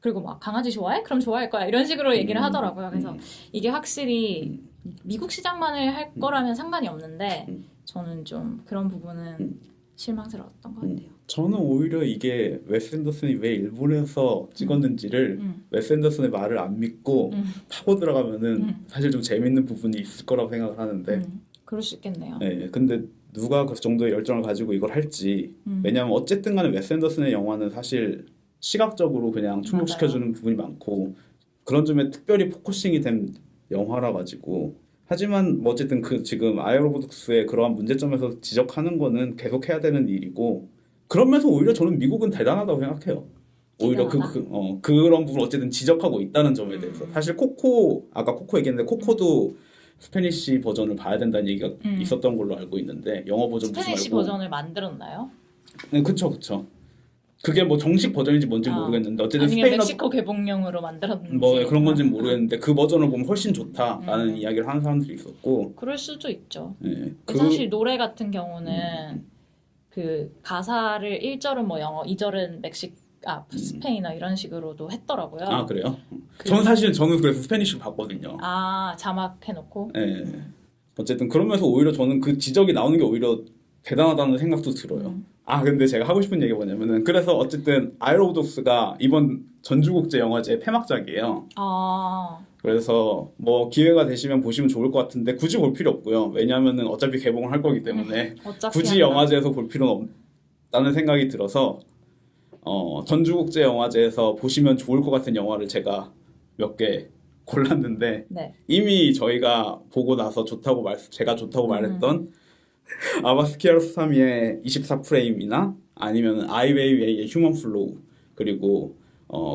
그리고 막 강아지 좋아해? 그럼 좋아할 거야. 이런 식으로 얘기를 하더라고요. 그래서 이게 확실히 미국 시장만을 할 거라면 상관이 없는데 저는 좀 그런 부분은 실망스러웠던 것 같아요. 저는 오히려 이게 웨스 앤더슨이 왜 일본에서 찍었는지를 웨스 앤더슨의 말을 안 믿고 파고 들어가면은 사실 좀 재밌는 부분이 있을 거라고 생각을 하는데 그럴 수 있겠네요. 네, 근데 누가 그 정도의 열정을 가지고 이걸 할지 왜냐하면 어쨌든 간에 웨스 앤더슨의 영화는 사실 시각적으로 그냥 충족시켜주는 부분이 많고 그런 점에 특별히 포커싱이 된 영화라 가지고 하지만 뭐 어쨌든 그 지금 아이로보독스의 그러한 문제점에서 지적하는 거는 계속 해야 되는 일이고 그러면서 오히려 저는 미국은 대단하다고 생각해요. 오히려 그런 부분 어쨌든 지적하고 있다는 점에 대해서 사실 코코 아까 코코 얘기했는데 코코도 스페니쉬 버전을 봐야 된다는 얘기가 있었던 걸로 알고 있는데 영어 버전 보지 말고 스페니쉬 버전을 만들었나요? 네, 그쵸. 그게 뭐 정식 버전인지 뭔지 모르겠는데 어쨌든 아니면 스페인어 멕시코 개봉용으로 만들었는지 뭐 그런 건지는 모르겠는데 그 버전을 보면 훨씬 좋다라는 이야기를 하는 사람들이 있었고 그럴 수도 있죠. 네, 사실 노래 같은 경우는 그 가사를 1절은 뭐 영어, 2절은 스페인어 이런 식으로도 했더라고요. 아 그래요? 저는 그래서 스페니쉬를 봤거든요. 아 자막 해놓고? 네. 어쨌든 그러면서 오히려 저는 그 지적이 나오는 게 오히려 대단하다는 생각도 들어요. 아 근데 제가 하고 싶은 얘기가 뭐냐면은 그래서 어쨌든 아이로보독스가 이번 전주국제영화제 폐막작이에요. 아 그래서 뭐 기회가 되시면 보시면 좋을 것 같은데 굳이 볼 필요 없고요. 왜냐하면은 어차피 개봉을 할 거기 때문에 어차피 굳이 영화제에서 볼 필요는 없다는 생각이 들어서 전주국제영화제에서 보시면 좋을 것 같은 영화를 제가 몇 개 골랐는데 네. 이미 저희가 보고 나서 제가 좋다고 말했던 아바스키아로스 사미의 24프레임이나 아니면 아이웨이웨이의 휴먼 플로우 그리고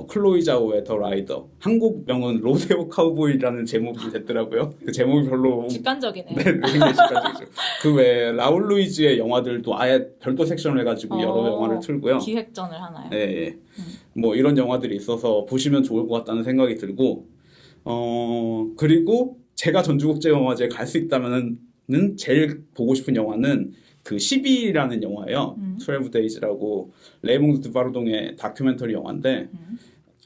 클로이 자오의 더 라이더 한국명은 로데오 카우보이라는 제목이 됐더라고요. 그 제목이 별로 직관적이네요. 네, 굉장히 직관적이죠. 그 외에 라울 루이즈의 영화들도 아예 별도 섹션을 해가지고 여러 영화를 틀고요. 기획전을 하나요? 네, 뭐 이런 영화들이 있어서 보시면 좋을 것 같다는 생각이 들고 그리고 제가 전주국제영화제에 갈 수 있다면은 제일 보고 싶은 영화는 그 12라는 영화예요. 12days라고 레몽드 드바르동의 다큐멘터리 영화인데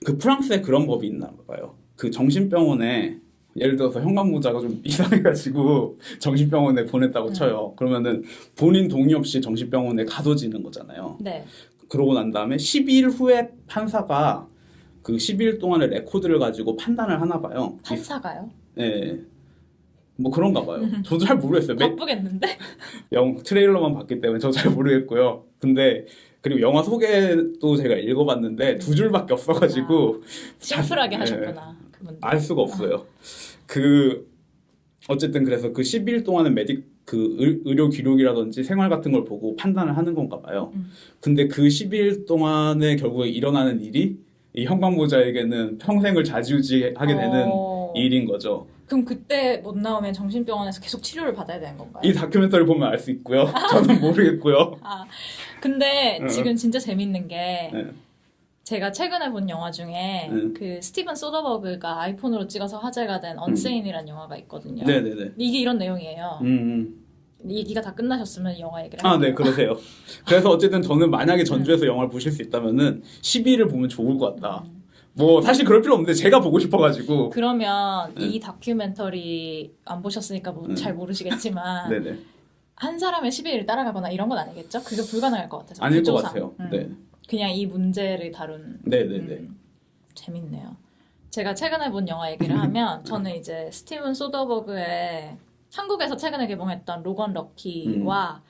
그 프랑스에 그런 법이 있나 봐요. 그 정신병원에 예를 들어서 현관무자가 좀 이상해가지고 정신병원에 보냈다고 쳐요. 그러면은 본인 동의 없이 정신병원에 가둬지는 거잖아요. 네. 그러고 난 다음에 12일 후에 판사가 그 12일 동안의 레코드를 가지고 판단을 하나 봐요. 판사가요? 네. 뭐 그런가 봐요. 저도 잘 모르겠어요. 바쁘겠는데? 트레일러만 봤기 때문에 저 잘 모르겠고요. 근데 그리고 영화 소개도 제가 읽어봤는데 두 줄밖에 없어가지고 심플하게 하셨구나. 알 수가 없어요. 어쨌든 그래서 그 10일 동안은 의료 기록이라든지 생활 같은 걸 보고 판단을 하는 건가 봐요. 근데 그 10일 동안에 결국에 일어나는 일이 이 현관보자에게는 평생을 좌지우지하게 되는 일인 거죠. 그럼 그때 못 나오면 정신병원에서 계속 치료를 받아야 되는 건가요? 이 다큐멘터리 보면 알 수 있고요. 저는 모르겠고요. 근데 지금 진짜 재밌는 게 네. 제가 최근에 본 영화 중에 그 스티븐 소더버그가 아이폰으로 찍어서 화제가 된 언세인이라는 영화가 있거든요. 네네네. 이게 이런 내용이에요. 얘기가 다 끝나셨으면 영화 얘기를 아, 할게요. 네, 그러세요. 그래서 어쨌든 저는 만약에 전주에서 영화를 보실 수 있다면은 12를 보면 좋을 것 같다. 뭐 사실 그럴 필요 없는데 제가 보고 싶어가지고. 그러면 이 다큐멘터리 안 보셨으니까 잘 모르시겠지만 네네. 한 사람의 12일을 따라가거나 이런 건 아니겠죠? 그게 불가능할 것 같아서. 아닐 것 구조상. 같아요. 네. 그냥 이 문제를 다룬. 네네네. 재밌네요. 제가 최근에 본 영화 얘기를 하면 저는 이제 스티븐 소더버그의 한국에서 최근에 개봉했던 로건 럭키와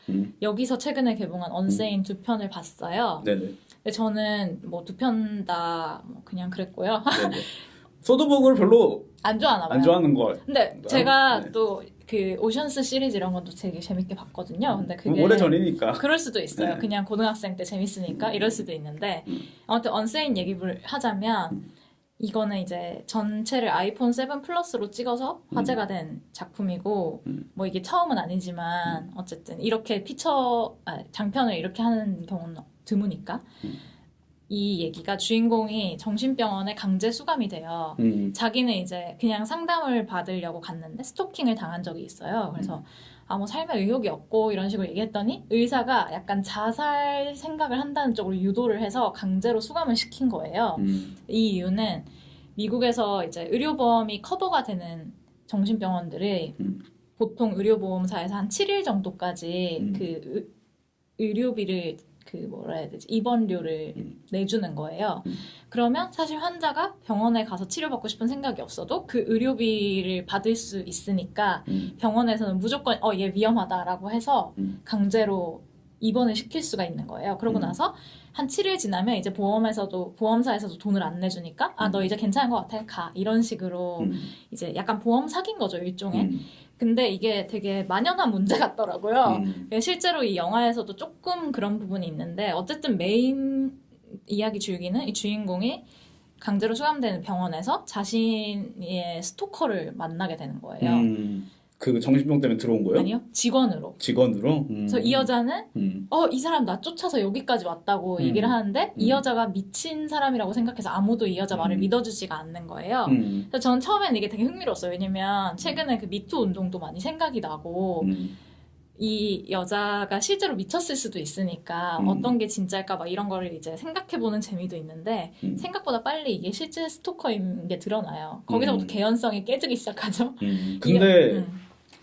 여기서 최근에 개봉한 언세인 두 편을 봤어요. 네네. 근데 저는 뭐 두 편 다 그냥 그랬고요. 네네. 소더버그를 별로 안 좋아하나 봐요. 안 좋아하는 걸. 근데 제가 네. 또 그 오션스 시리즈 이런 것도 되게 재밌게 봤거든요. 근데 그게 오래 전이니까. 그럴 수도 있어요. 네. 그냥 고등학생 때 재밌으니까 이럴 수도 있는데 아무튼 언세인 얘기를 하자면 이거는 이제 전체를 아이폰 7 플러스로 찍어서 화제가 된 작품이고 뭐 이게 처음은 아니지만 어쨌든 이렇게 장편을 이렇게 하는 경우는 드무니까 이 얘기가 주인공이 정신병원에 강제 수감이 돼요. 자기는 이제 그냥 상담을 받으려고 갔는데 스토킹을 당한 적이 있어요. 그래서 뭐 삶에 의욕이 없고 이런 식으로 얘기했더니 의사가 약간 자살 생각을 한다는 쪽으로 유도를 해서 강제로 수감을 시킨 거예요. 이 이유는 미국에서 이제 의료보험이 커버가 되는 정신병원들이 보통 의료보험사에서 한 7일 정도까지 의료비를 뭐라 해야 되지? 입원료를 내주는 거예요. 그러면 사실 환자가 병원에 가서 치료받고 싶은 생각이 없어도 그 의료비를 받을 수 있으니까 병원에서는 무조건 얘 위험하다라고 해서 강제로 입원을 시킬 수가 있는 거예요. 그러고 나서 한 7일 지나면 이제 보험사에서도 돈을 안 내주니까 너 이제 괜찮은 것 같아. 가. 이런 식으로 이제 약간 보험 사기인 거죠, 일종의. 근데 이게 되게 만연한 문제 같더라고요. 실제로 이 영화에서도 조금 그런 부분이 있는데 어쨌든 메인 이야기 줄기는 이 주인공이 강제로 수감되는 병원에서 자신의 스토커를 만나게 되는 거예요. 그 정신병 때문에 들어온 거예요? 아니요. 직원으로. 직원으로? 그래서 이 여자는 이 사람 나 쫓아서 여기까지 왔다고 얘기를 하는데 이 여자가 미친 사람이라고 생각해서 아무도 이 여자 말을 믿어주지가 않는 거예요. 그래서 저는 처음에는 이게 되게 흥미로웠어요. 왜냐면 최근에 그 미투 운동도 많이 생각이 나고 이 여자가 실제로 미쳤을 수도 있으니까 어떤 게 진짜일까 막 이런 거를 이제 생각해보는 재미도 있는데 생각보다 빨리 이게 실제 스토커인 게 드러나요. 거기서부터 개연성이 깨지기 시작하죠. 근데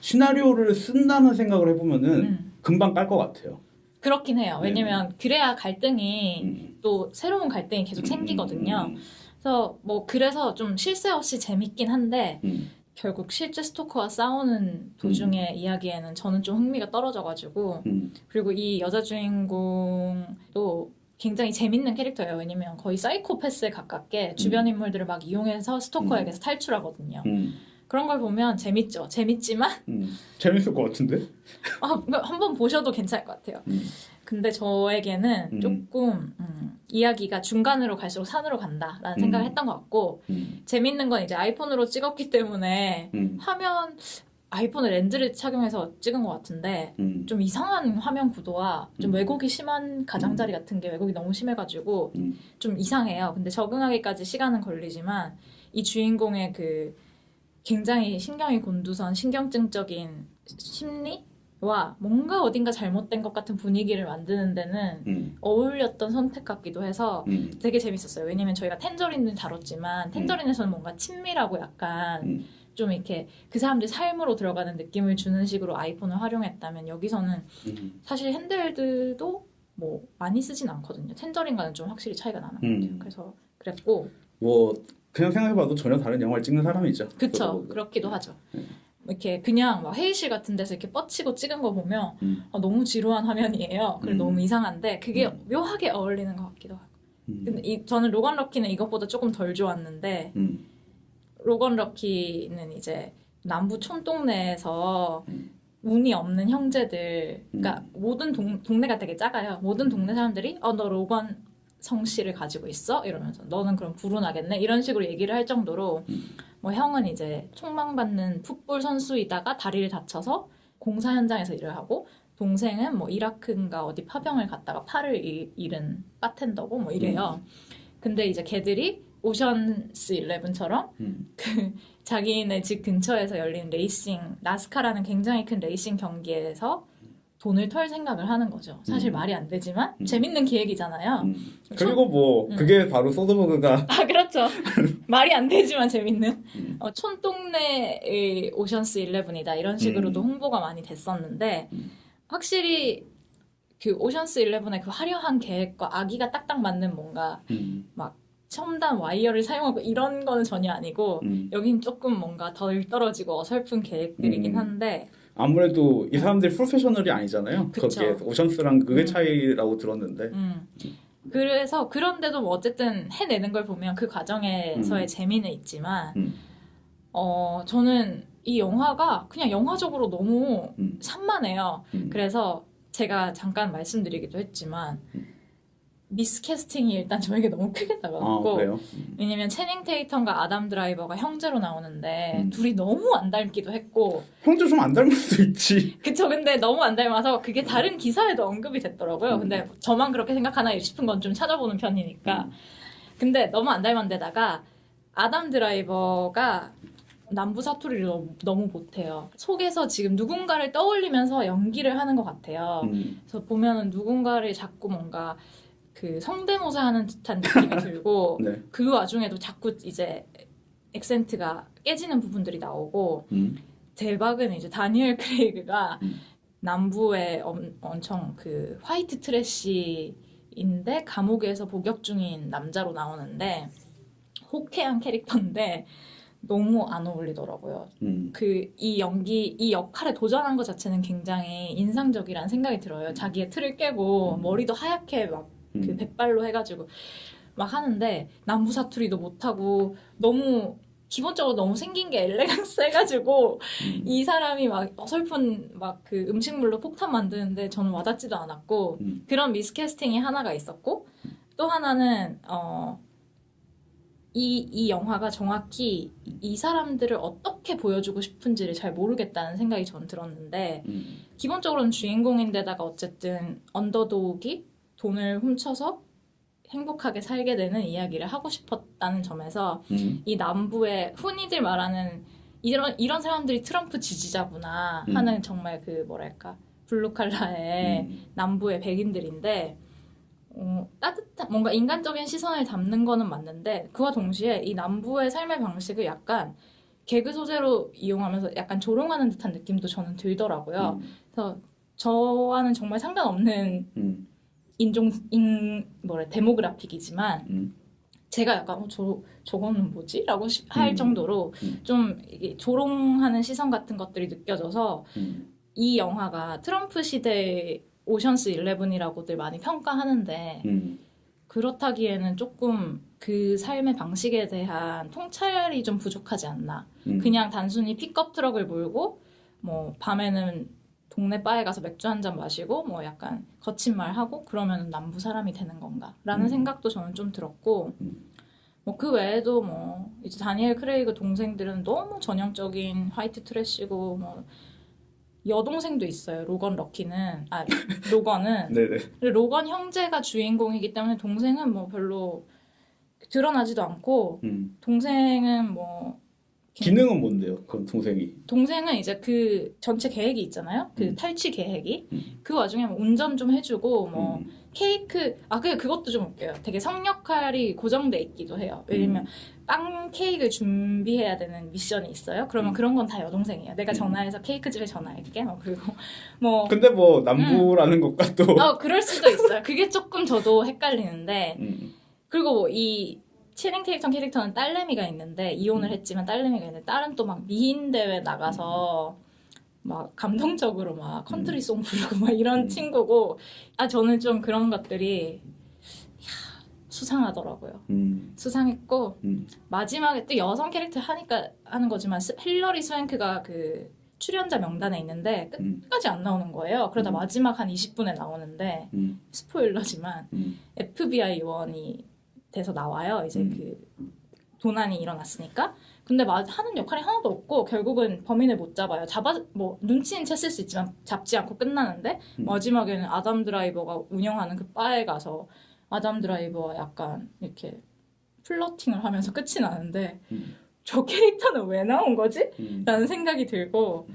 시나리오를 쓴다는 생각을 해보면은 금방 깔 것 같아요. 그렇긴 해요. 왜냐면 그래야 갈등이 또 새로운 갈등이 계속 생기거든요. 그래서 그래서 좀 쉴 새 없이 재밌긴 한데 결국 실제 스토커와 싸우는 도중의 이야기에는 저는 좀 흥미가 떨어져가지고 그리고 이 여자 주인공도 굉장히 재밌는 캐릭터예요. 왜냐면 거의 사이코패스에 가깝게 주변 인물들을 막 이용해서 스토커에게서 탈출하거든요. 그런 걸 보면 재밌죠. 재밌지만 재밌을 것 같은데? 한번 보셔도 괜찮을 것 같아요. 근데 저에게는 조금 이야기가 중간으로 갈수록 산으로 간다라는 생각을 했던 것 같고 재밌는 건 이제 아이폰으로 찍었기 때문에 아이폰에 렌즈를 착용해서 찍은 것 같은데 좀 이상한 화면 구도와 좀 왜곡이 심한 가장자리 같은 게 왜곡이 너무 심해가지고 좀 이상해요. 근데 적응하기까지 시간은 걸리지만 이 주인공의 그 굉장히 신경이 곤두선 신경증적인 심리와 뭔가 어딘가 잘못된 것 같은 분위기를 만드는 데는 어울렸던 선택 같기도 해서 되게 재밌었어요. 왜냐면 저희가 텐저린을 다뤘지만 텐저린에서는 뭔가 친밀하고 약간 좀 이렇게 그 사람들 삶으로 들어가는 느낌을 주는 식으로 아이폰을 활용했다면 여기서는 사실 핸들드도 많이 쓰진 않거든요. 텐저린과는 좀 확실히 차이가 나는 것 같아요. 그래서 그랬고 그냥 생각해봐도 전혀 다른 영화를 찍는 사람이죠. 그쵸. 그렇기도 하죠. 이렇게 그냥 막 회의실 같은 데서 이렇게 뻗치고 찍은 거 보면 너무 지루한 화면이에요. 그리고 너무 이상한데 그게 묘하게 어울리는 것 같기도 하고. 근데 저는 로건 럭키는 이것보다 조금 덜 좋았는데 로건 럭키는 이제 남부 촌동네에서 운이 없는 형제들, 그러니까 모든 동네가 되게 작아요. 모든 동네 사람들이 너 로건 성씨를 가지고 있어? 이러면서 너는 그럼 불운하겠네? 이런 식으로 얘기를 할 정도로 형은 이제 총망받는 풋볼 선수이다가 다리를 다쳐서 공사 현장에서 일을 하고 동생은 이라크인가 어디 파병을 갔다가 팔을 잃은 바텐더고 이래요. 근데 이제 걔들이 오션스 11처럼 그 자기네 집 근처에서 열린 나스카라는 굉장히 큰 레이싱 경기에서 돈을 털 생각을 하는 거죠. 사실 말이 안 되지만 재밌는 기획이잖아요. 그리고 그게 바로 소더버그가 그렇죠. 말이 안 되지만 재밌는 촌동네의 오션스 11이다 이런 식으로도 홍보가 많이 됐었는데 확실히 그 오션스 11의 그 화려한 계획과 아기가 딱딱 맞는 뭔가 막 첨단 와이어를 사용하고 이런 거는 전혀 아니고 여긴 조금 뭔가 덜 떨어지고 어설픈 계획들이긴 한데 아무래도 이 사람들이 프로페셔널이 아니잖아요. 그쵸. 거기에 오션스랑 그게 차이라고 들었는데. 그래서 그런데도 어쨌든 해내는 걸 보면 그 과정에서의 재미는 있지만 저는 이 영화가 그냥 영화적으로 너무 산만해요. 그래서 제가 잠깐 말씀드리기도 했지만 미스캐스팅이 일단 저에게 너무 크게 다가왔고 그래요? 왜냐면 채닝 테이텀과 아담 드라이버가 형제로 나오는데 둘이 너무 안 닮기도 했고 형제 좀 안 닮을 수도 있지. 그쵸. 근데 너무 안 닮아서 그게 다른 기사에도 언급이 됐더라고요. 근데 저만 그렇게 생각하나 싶은 건 좀 찾아보는 편이니까. 근데 너무 안 닮았는데다가 아담 드라이버가 남부 사투리를 너무 못해요. 속에서 지금 누군가를 떠올리면서 연기를 하는 것 같아요. 그래서 보면은 누군가를 자꾸 뭔가 그 성대모사 하는 듯한 느낌이 들고 네. 그 와중에도 자꾸 이제 액센트가 깨지는 부분들이 나오고 대박은 이제 다니엘 크레이그가 남부의 엄청 그 화이트 트래시인데 감옥에서 복역 중인 남자로 나오는데 호쾌한 캐릭터인데 너무 안 어울리더라고요. 이 역할에 도전한 것 자체는 굉장히 인상적이라는 생각이 들어요. 자기의 틀을 깨고 머리도 하얗게 막 그 백발로 해가지고 막 하는데 남부 사투리도 못하고 너무 기본적으로 너무 생긴 게 엘레강스 해가지고 이 사람이 막 어설픈 막 그 음식물로 폭탄 만드는데 저는 와닿지도 않았고 그런 미스캐스팅이 하나가 있었고 또 하나는 이 영화가 정확히 이 사람들을 어떻게 보여주고 싶은지를 잘 모르겠다는 생각이 전 들었는데 기본적으로는 주인공인데다가 어쨌든 언더독이 돈을 훔쳐서 행복하게 살게 되는 이야기를 하고 싶었다는 점에서 이 남부의 흔히들 말하는 이런 사람들이 트럼프 지지자구나 하는 정말 그 뭐랄까 블루칼라의 남부의 백인들인데 따뜻한 뭔가 인간적인 시선을 담는 거는 맞는데 그와 동시에 이 남부의 삶의 방식을 약간 개그 소재로 이용하면서 약간 조롱하는 듯한 느낌도 저는 들더라고요. 그래서 저와는 정말 상관없는 데모그래픽이지만 제가 약간 저거는 뭐지? 라고 할 정도로 좀 이게 조롱하는 시선 같은 것들이 느껴져서 이 영화가 트럼프 시대의 오션스 11이라고들 많이 평가하는데 그렇다기에는 조금 그 삶의 방식에 대한 통찰이 좀 부족하지 않나. 그냥 단순히 픽업 트럭을 몰고 뭐 밤에는 동네 바에 가서 맥주 한 잔 마시고 뭐 약간 거친 말 하고 그러면 남부 사람이 되는 건가라는 생각도 저는 좀 들었고 뭐 그 외에도 뭐 이제 다니엘 크레이그 동생들은 너무 전형적인 화이트 트래시고 뭐 여동생도 있어요. 로건은 네네. 로건 형제가 주인공이기 때문에 동생은 뭐 별로 드러나지도 않고 동생은 뭐 기능은 뭔데요? 그럼 동생은 이제 그 전체 계획이 있잖아요. 그 탈취 계획이 그 와중에 뭐 운전 좀 해주고 뭐 케이크 그것도 좀 웃겨요. 되게 성 역할이 고정돼 있기도 해요. 왜냐면 빵 케이크를 준비해야 되는 미션이 있어요. 그러면 그런 건 다 여동생이에요. 내가 전화해서 케이크 집에 전화할게. 그리고 뭐 근데 뭐 남부라는 것과 또 그럴 수도 있어요. 그게 조금 저도 헷갈리는데 그리고 뭐 이 채닝 테이턴 캐릭터는 딸내미가 있는데 이혼을 했지만 딸내미가 있는데 딸은 또 막 미인 대회 나가서 막 감동적으로 막 컨트리송 부르고 막 이런 친구고 저는 좀 그런 것들이 수상하더라고요. 수상했고 마지막에 또 여성 캐릭터 하니까 하는 거지만 힐러리 스웬크가 그 출연자 명단에 있는데 끝까지 안 나오는 거예요. 그러다 마지막 한 20분에 나오는데 스포일러지만 FBI 요원이 돼서 나와요. 이제 그 도난이 일어났으니까. 근데 하는 역할이 하나도 없고 결국은 범인을 못 잡아요. 뭐 눈치는 챘을 수 있지만 잡지 않고 끝나는데 마지막에는 아담 드라이버가 운영하는 그 바에 가서 아담 드라이버와 약간 이렇게 플러팅을 하면서 끝이 나는데 저 캐릭터는 왜 나온 거지? 라는 생각이 들고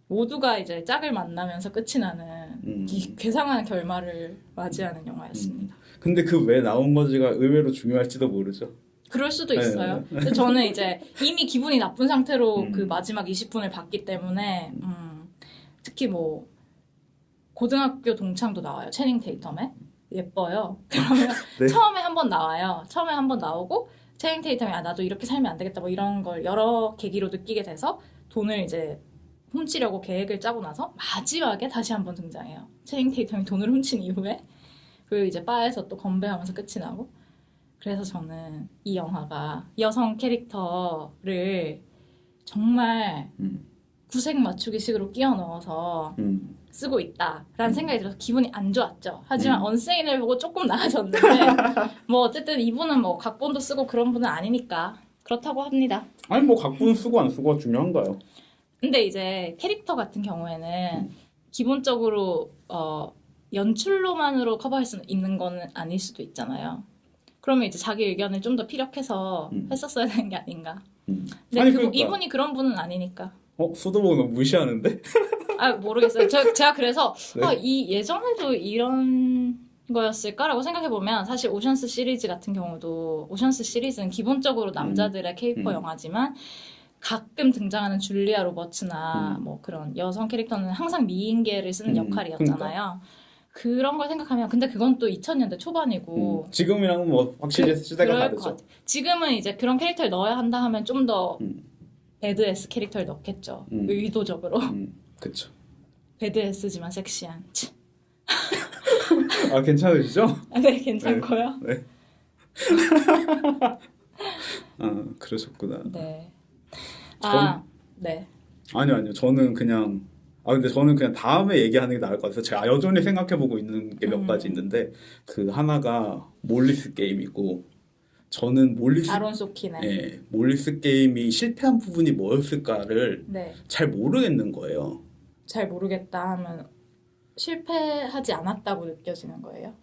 모두가 이제 짝을 만나면서 끝이 나는 이 괴상한 결말을 맞이하는 영화였습니다. 근데 그 왜 나온 거지가 의외로 중요할지도 모르죠. 그럴 수도 있어요. 근데 저는 이제 이미 기분이 나쁜 상태로 그 마지막 20분을 봤기 때문에 특히 뭐 고등학교 동창도 나와요. 채닝 테이텀에. 예뻐요. 그러면 네. 처음에 한번 나와요. 처음에 한번 나오고 채닝 테이텀이 나도 이렇게 살면 안 되겠다 뭐 이런 걸 여러 계기로 느끼게 돼서 돈을 이제 훔치려고 계획을 짜고 나서 마지막에 다시 한번 등장해요. 채닝 테이텀이 돈을 훔친 이후에 그리고 이제 바에서 또 건배하면서 끝이 나고 그래서 저는 이 영화가 여성 캐릭터를 정말 구색 맞추기식으로 끼워 넣어서 쓰고 있다라는 생각이 들어서 기분이 안 좋았죠. 하지만 언세인을 보고 조금 나아졌는데 뭐 어쨌든 이분은 뭐 각본도 쓰고 그런 분은 아니니까 그렇다고 합니다. 아니 뭐 각본 쓰고 안 쓰고가 중요한가요? 근데 이제 캐릭터 같은 경우에는 기본적으로 연출로만으로 커버할 수 있는 거는 아닐 수도 있잖아요. 그러면 이제 자기 의견을 좀 더 피력해서 했었어야 되는 게 아닌가. 근데 아니, 그러니까. 이분이 그런 분은 아니니까. 수도보고 너무 무시하는데? 모르겠어요. 제가 그래서 네. 이 예전에도 이런 거였을까라고 생각해보면 사실 오션스 시리즈 같은 경우도 오션스 시리즈는 기본적으로 남자들의 케이퍼 영화지만 가끔 등장하는 줄리아 로버츠나 뭐 그런 여성 캐릭터는 항상 미인계를 쓰는 역할이었잖아요. 그런 걸 생각하면 근데 그건 또 2000년대 초반이고 지금이랑은 뭐 확실히 시대가 그럴 것 다르죠. 같아. 지금은 이제 그런 캐릭터를 넣어야 한다 하면 좀 더 배드에스 캐릭터를 넣겠죠. 의도적으로. 그쵸. 배드에스지만 섹시한. 아, 괜찮으시죠? 네, 괜찮고요. 네. 아, 그러셨구나. 네. 네. 아니요. 저는 그냥 근데 저는 그냥 다음에 얘기하는 게 나을 것 같아서 제가 여전히 생각해보고 있는 게 몇 가지 있는데 그 하나가 몰리스 게임이고 저는 아론 소키네. 예, 몰리스 게임이 실패한 부분이 뭐였을까를 네. 잘 모르겠는 거예요. 잘 모르겠다 하면 실패하지 않았다고 느껴지는 거예요?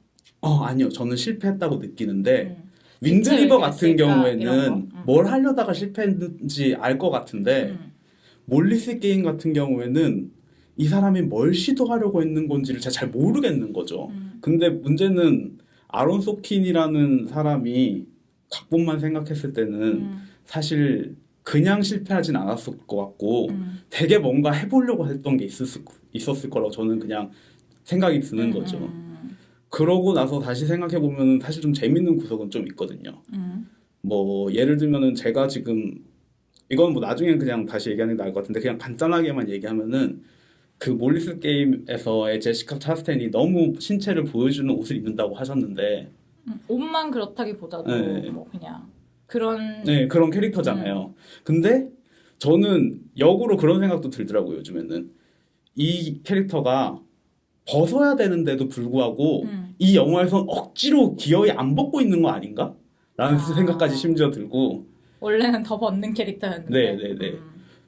아니요. 저는 실패했다고 느끼는데 대체 윈드리버 왜 같은 그랬을까? 경우에는 이런 거. 뭘 하려다가 실패했는지 알 것 같은데 몰리스 게임 같은 경우에는 이 사람이 뭘 시도하려고 했는 건지를 제가 잘 모르겠는 거죠. 근데 문제는 아론 소킨이라는 사람이 각본만 생각했을 때는 사실 그냥 실패하진 않았을 것 같고 되게 뭔가 해보려고 했던 게 있었을 거라고 저는 그냥 생각이 드는 거죠. 그러고 나서 다시 생각해보면 사실 좀 재밌는 구석은 좀 있거든요. 뭐 예를 들면은 제가 지금 이건 뭐 나중에 그냥 다시 얘기하는 게 나을 것 같은데 그냥 간단하게만 얘기하면은 그 몰리스 게임에서의 제시카 차스텐이 너무 신체를 보여주는 옷을 입는다고 하셨는데 옷만 그렇다기보다도 네. 뭐 그냥 그런 네, 그런 캐릭터잖아요. 근데 저는 역으로 그런 생각도 들더라고요, 요즘에는. 이 캐릭터가 벗어야 되는데도 불구하고 이 영화에선 억지로 기어이 안 벗고 있는 거 아닌가? 라는 생각까지 심지어 들고 원래는 더 벗는 캐릭터였는데. 네.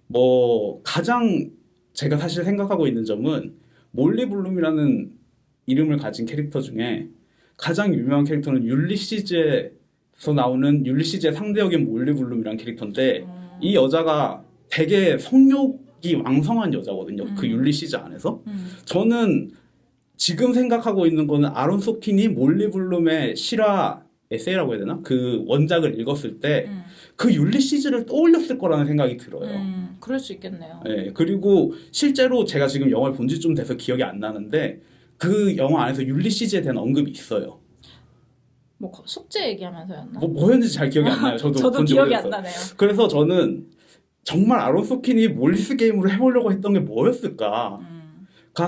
뭐 가장 제가 사실 생각하고 있는 점은 몰리 블룸이라는 이름을 가진 캐릭터 중에 가장 유명한 캐릭터는 율리시즈에서 나오는 율리시즈의 상대역인 몰리 블룸이라는 캐릭터인데 이 여자가 되게 성욕이 왕성한 여자거든요. 그 율리시즈 안에서. 저는 지금 생각하고 있는 거는 아론 소킨이 몰리 블룸의 실화 에세이라고 해야 되나? 그 원작을 읽었을 때 그 율리시즈를 떠올렸을 거라는 생각이 들어요. 그럴 수 있겠네요. 네, 그리고 실제로 제가 지금 영화를 본 지 좀 돼서 기억이 안 나는데 그 영화 안에서 율리시즈에 대한 언급이 있어요. 뭐 숙제 얘기하면서였나? 뭐였는지 잘 기억이 안 나요. 저도 저도 본지 기억이 오래됐어요. 안 나네요. 그래서 저는 정말 아론 소킨이 몰리스 게임으로 해보려고 했던 게 뭐였을까가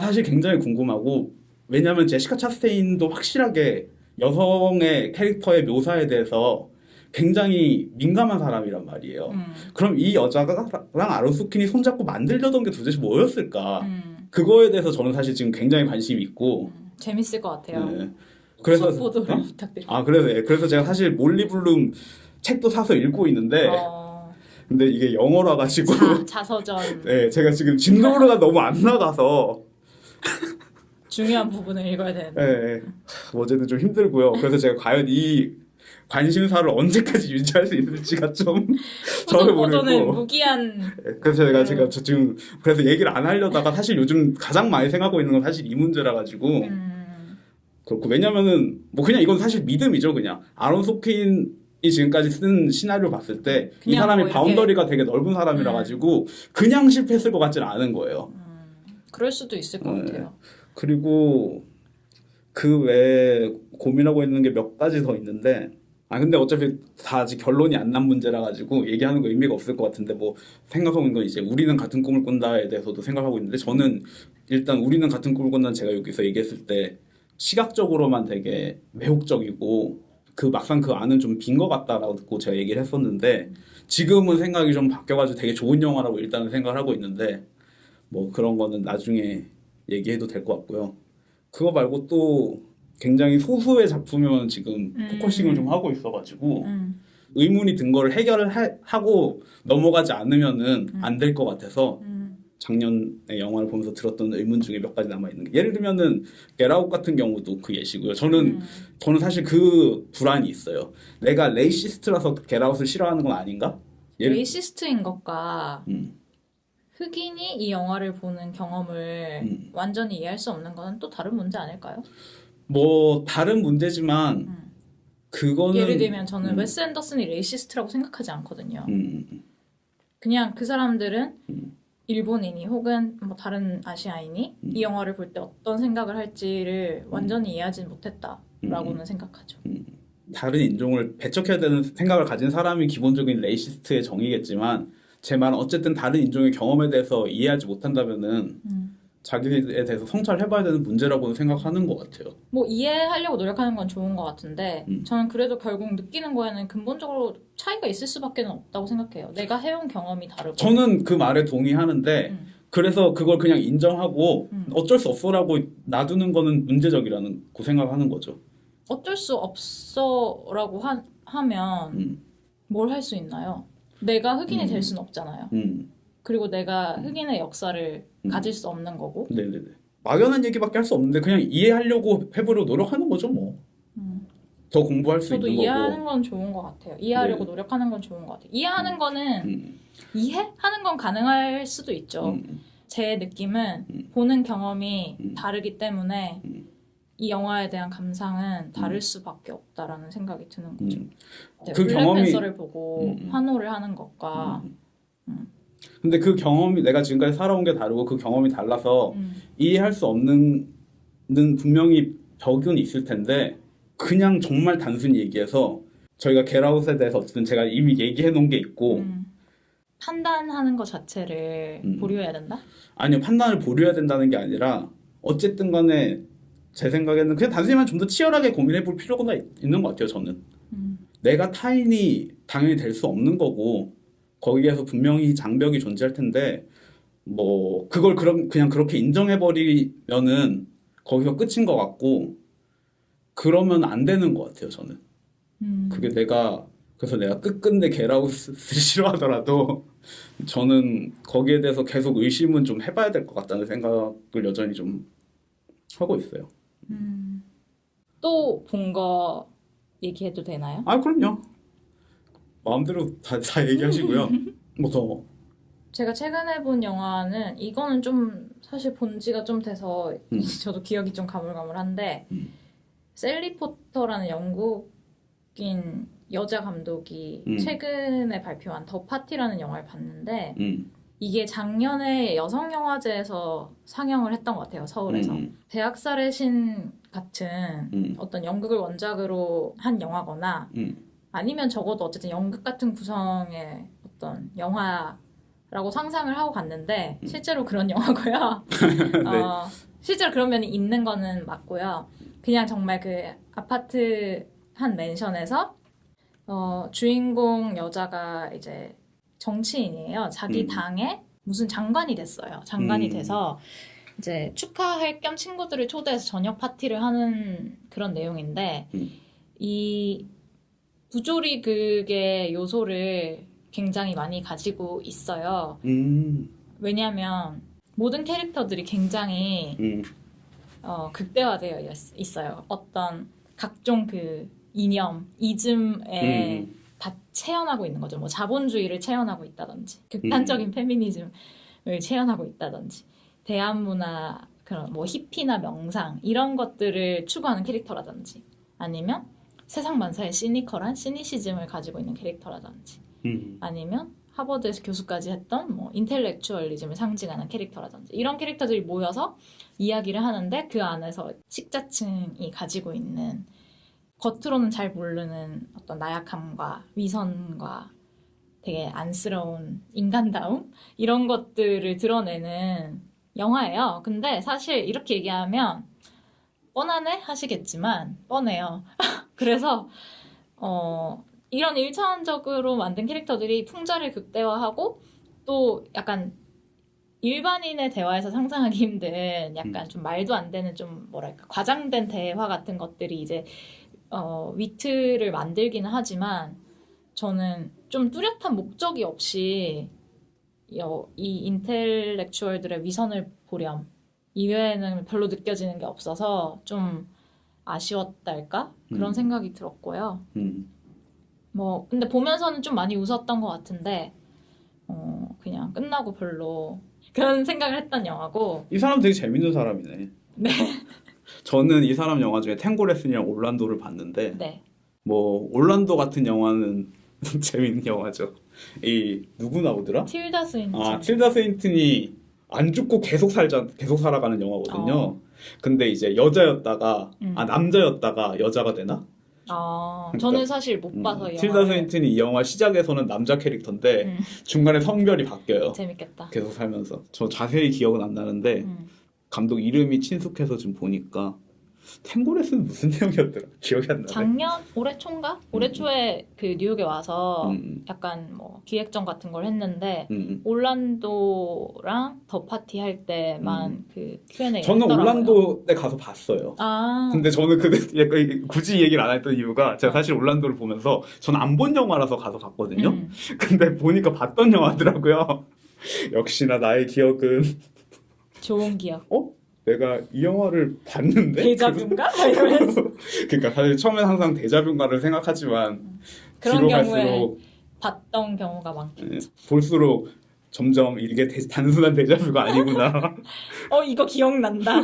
사실 굉장히 궁금하고 왜냐하면 제시카 차스테인도 확실하게 여성의 캐릭터의 묘사에 대해서 굉장히 민감한 사람이란 말이에요. 그럼 이 여자랑 아론 소킨이 손잡고 만들려던 게 도대체 뭐였을까? 그거에 대해서 저는 사실 지금 굉장히 관심이 있고 재밌을 것 같아요. 네. 그래서 보도를 부탁드립니다. 그래서 제가 사실 몰리 블룸 책도 사서 읽고 있는데 근데 이게 영어로 와가지고 자서전 네, 제가 지금 진도가 너무 안 나가서 중요한 부분을 읽어야 되는데. 네, 어제는 좀 힘들고요. 그래서 제가 과연 이 관심사를 언제까지 유지할 수 있을지가 좀 저를 보도는 모르고 무기한. 그래서 제가 지금 그래서 얘기를 안 하려다가 사실 요즘 가장 많이 생각하고 있는 건 사실 이 문제라 가지고 그렇고 왜냐면은 뭐 그냥 이건 사실 믿음이죠. 그냥 아론 소킨이 지금까지 쓴 시나리오 봤을 때 이 그냥 사람이 뭐 이렇게- 바운더리가 되게 넓은 사람이라 가지고 그냥 실패했을 것 같지는 않은 거예요. 그럴 수도 있을 것 같아요. 그리고 그 외에 고민하고 있는 게 몇 가지 더 있는데 근데 어차피 다 아직 결론이 안 난 문제라 가지고 얘기하는 거 의미가 없을 것 같은데 뭐 생각하고 있는 건 이제 우리는 같은 꿈을 꾼다에 대해서도 생각하고 있는데 저는 일단 우리는 같은 꿈을 꾼다는 제가 여기서 얘기했을 때 시각적으로만 되게 매혹적이고 그 막상 그 안은 좀 빈 것 같다라고 제가 얘기를 했었는데 지금은 생각이 좀 바뀌어가지고 되게 좋은 영화라고 일단은 생각을 하고 있는데 뭐 그런 거는 나중에 얘기해도 될 것 같고요. 그거 말고 또 굉장히 소수의 작품이면 지금 포커싱을 좀 하고 있어가지고 의문이 든 거를 해결을 하고 넘어가지 않으면은 안 될 것 같아서 작년에 영화를 보면서 들었던 의문 중에 몇 가지 남아 있는 게 예를 들면은 겟아웃 같은 경우도 그 예시고요. 저는 사실 그 불안이 있어요. 내가 레이시스트라서 겟아웃을 싫어하는 건 아닌가? 레이시스트인 것과 흑인이 이 영화를 보는 경험을 완전히 이해할 수 없는 건 또 다른 문제 아닐까요? 뭐 다른 문제지만 그거는 예를 들면 저는 웨스 앤더슨이 레이시스트라고 생각하지 않거든요. 그냥 그 사람들은 일본인이 혹은 뭐 다른 아시아인이 이 영화를 볼 때 어떤 생각을 할지를 완전히 이해하지 못했다라고는 생각하죠. 다른 인종을 배척해야 되는 생각을 가진 사람이 기본적인 레이시스트의 정의겠지만 제 말은 어쨌든 다른 인종의 경험에 대해서 이해하지 못한다면은 자기에 대해서 성찰해봐야 되는 문제라고는 생각하는 것 같아요. 뭐 이해하려고 노력하는 건 좋은 것 같은데 저는 그래도 결국 느끼는 거에는 근본적으로 차이가 있을 수밖에 없다고 생각해요. 내가 해온 경험이 다르고. 저는 그 말에 동의하는데 그래서 그걸 그냥 인정하고 어쩔 수 없어라고 놔두는 거는 문제적이라고 생각하는 거죠. 어쩔 수 없어라고 하면 뭘 할 수 있나요? 내가 흑인이 될 수는 없잖아요. 그리고 내가 흑인의 역사를 가질 수 없는 거고. 네네네. 막연한 얘기밖에 할 수 없는데 그냥 이해하려고 해보려고 노력하는 거죠 뭐. 더 공부할 수 저도 있는 이해하는 거고. 건 좋은 것 같아요. 이해하려고 네. 노력하는 건 좋은 것 같아요. 이해하는 거는 이해하는 건 가능할 수도 있죠. 제 느낌은 보는 경험이 다르기 때문에 이 영화에 대한 감상은 다를 수밖에 없다라는 생각이 드는 거죠. 네, 그 경험이 블랙팬서를 보고 환호를 하는 것과 근데 그 경험이 내가 지금까지 살아온 게 다르고 그 경험이 달라서 이해할 수 없는 분명히 벽은 있을 텐데 그냥 정말 단순히 얘기해서 저희가 겟아웃에 대해서 어쨌든 제가 이미 얘기해 놓은 게 있고 판단하는 것 자체를 보류해야 된다? 아니요 판단을 보류해야 된다는 게 아니라 어쨌든 간에 제 생각에는 그냥 단순히만 좀 더 치열하게 고민해 볼 필요가 있는 것 같아요 저는. 내가 타인이 당연히 될 수 없는 거고 거기에서 분명히 장벽이 존재할 텐데 뭐 그걸 그냥 그렇게 인정해 버리면은 거기서 끝인 것 같고 그러면 안 되는 것 같아요 저는. 그게 그래서 내가 끝끝내 겟아웃을 싫어하더라도 저는 거기에 대해서 계속 의심은 좀 해봐야 될 것 같다는 생각을 여전히 좀 하고 있어요. 또 본 거 얘기해도 되나요? 아 그럼요. 마음대로 다 얘기하시고요. 뭐 더. 제가 최근에 본 영화는 이거는 좀 사실 본 지가 좀 돼서 저도 기억이 좀 가물가물한데 셀리 포터라는 영국인 여자 감독이 최근에 발표한 더 파티라는 영화를 봤는데 이게 작년에 여성영화제에서 상영을 했던 것 같아요. 서울에서. 대학살의 신 같은 어떤 연극을 원작으로 한 영화거나 아니면 적어도 어쨌든 연극 같은 구성의 어떤 영화라고 상상을 하고 갔는데 실제로 그런 영화고요. 실제로 그런 면이 있는 거는 맞고요. 그냥 정말 그 아파트 한 맨션에서 주인공 여자가 이제 정치인이에요. 자기 당에 무슨 장관이 됐어요. 장관이 돼서 이제 축하할 겸 친구들을 초대해서 저녁 파티를 하는 그런 내용인데 이 부조리 극의 요소를 굉장히 많이 가지고 있어요. 왜냐하면 모든 캐릭터들이 굉장히 극대화되어 있어요. 어떤 각종 그 이념, 이즘에 다 체현하고 있는 거죠. 뭐 자본주의를 체현하고 있다든지, 극단적인 페미니즘을 체현하고 있다든지, 대한문화, 그런 뭐 히피나 명상 이런 것들을 추구하는 캐릭터라든지, 아니면 세상만사의 시니컬한 시니시즘을 가지고 있는 캐릭터라든지, 아니면 하버드에서 교수까지 했던 뭐 인텔렉추얼리즘을 상징하는 캐릭터라든지 이런 캐릭터들이 모여서 이야기를 하는데 그 안에서 식자층이 가지고 있는 겉으로는 잘 모르는 어떤 나약함과 위선과 되게 안쓰러운 인간다움 이런 것들을 드러내는 영화예요. 근데 사실 이렇게 얘기하면 뻔하네 하시겠지만 뻔해요. 그래서 이런 일차원적으로 만든 캐릭터들이 풍자를 극대화하고 또 약간 일반인의 대화에서 상상하기 힘든 약간 좀 말도 안 되는 좀 뭐랄까 과장된 대화 같은 것들이 이제 위트를 만들기는 하지만 저는 좀 뚜렷한 목적이 없이 이 인텔렉추얼들의 위선을 보렴 이외에는 별로 느껴지는 게 없어서 좀 아쉬웠달까? 그런 생각이 들었고요. 뭐 근데 보면서는 좀 많이 웃었던 것 같은데 그냥 끝나고 별로 그런 생각을 했던 영화고. 이 사람 되게 재밌는 사람이네. 네. 저는 이 사람 영화 중에 탱고 레슨이랑 올란도를 봤는데 네. 뭐 올란도 같은 영화는 재밌는 영화죠. 이 누구 나오더라? 틸다 스윈튼. 아, 틸다 스윈튼이 안 죽고 계속 살아가는 영화거든요. 근데 이제 여자였다가 남자였다가 여자가 되나? 저는 사실 못 봐서 틸다 영화를. 스윈튼이 이 영화 시작에서는 남자 캐릭터인데 중간에 성별이 바뀌어요. 재밌겠다. 계속 살면서. 저 자세히 기억은 안 나는데 감독 이름이 친숙해서 지금 보니까 탱고레스는 무슨 내용이었더라? 기억이 안 나네. 올해 초인가? 올해 초에 그 뉴욕에 와서 음. 약간 뭐 기획전 같은 걸 했는데 음. 올란도랑 더 파티 할 때만 그 Q&A 저는 했더라고요. 올란도에 가서 봤어요. 아, 근데 저는 그때 약간 굳이 얘기를 안 했던 이유가 제가 사실 올란도를 보면서 저는 안 본 영화라서 가서 봤거든요. 근데 보니까 봤던 영화더라고요. 역시나 나의 기억은 좋은 기억. 내가 이 영화를 봤는데? 데자뷰인가? 이러면서. 그러니까 사실 처음엔 항상 데자뷰인가를 생각하지만 그런 뒤로 경우에 갈수록 봤던 경우가 많겠죠. 볼수록 점점 이게 단순한 데자뷰가 아니구나. 이거 기억난다.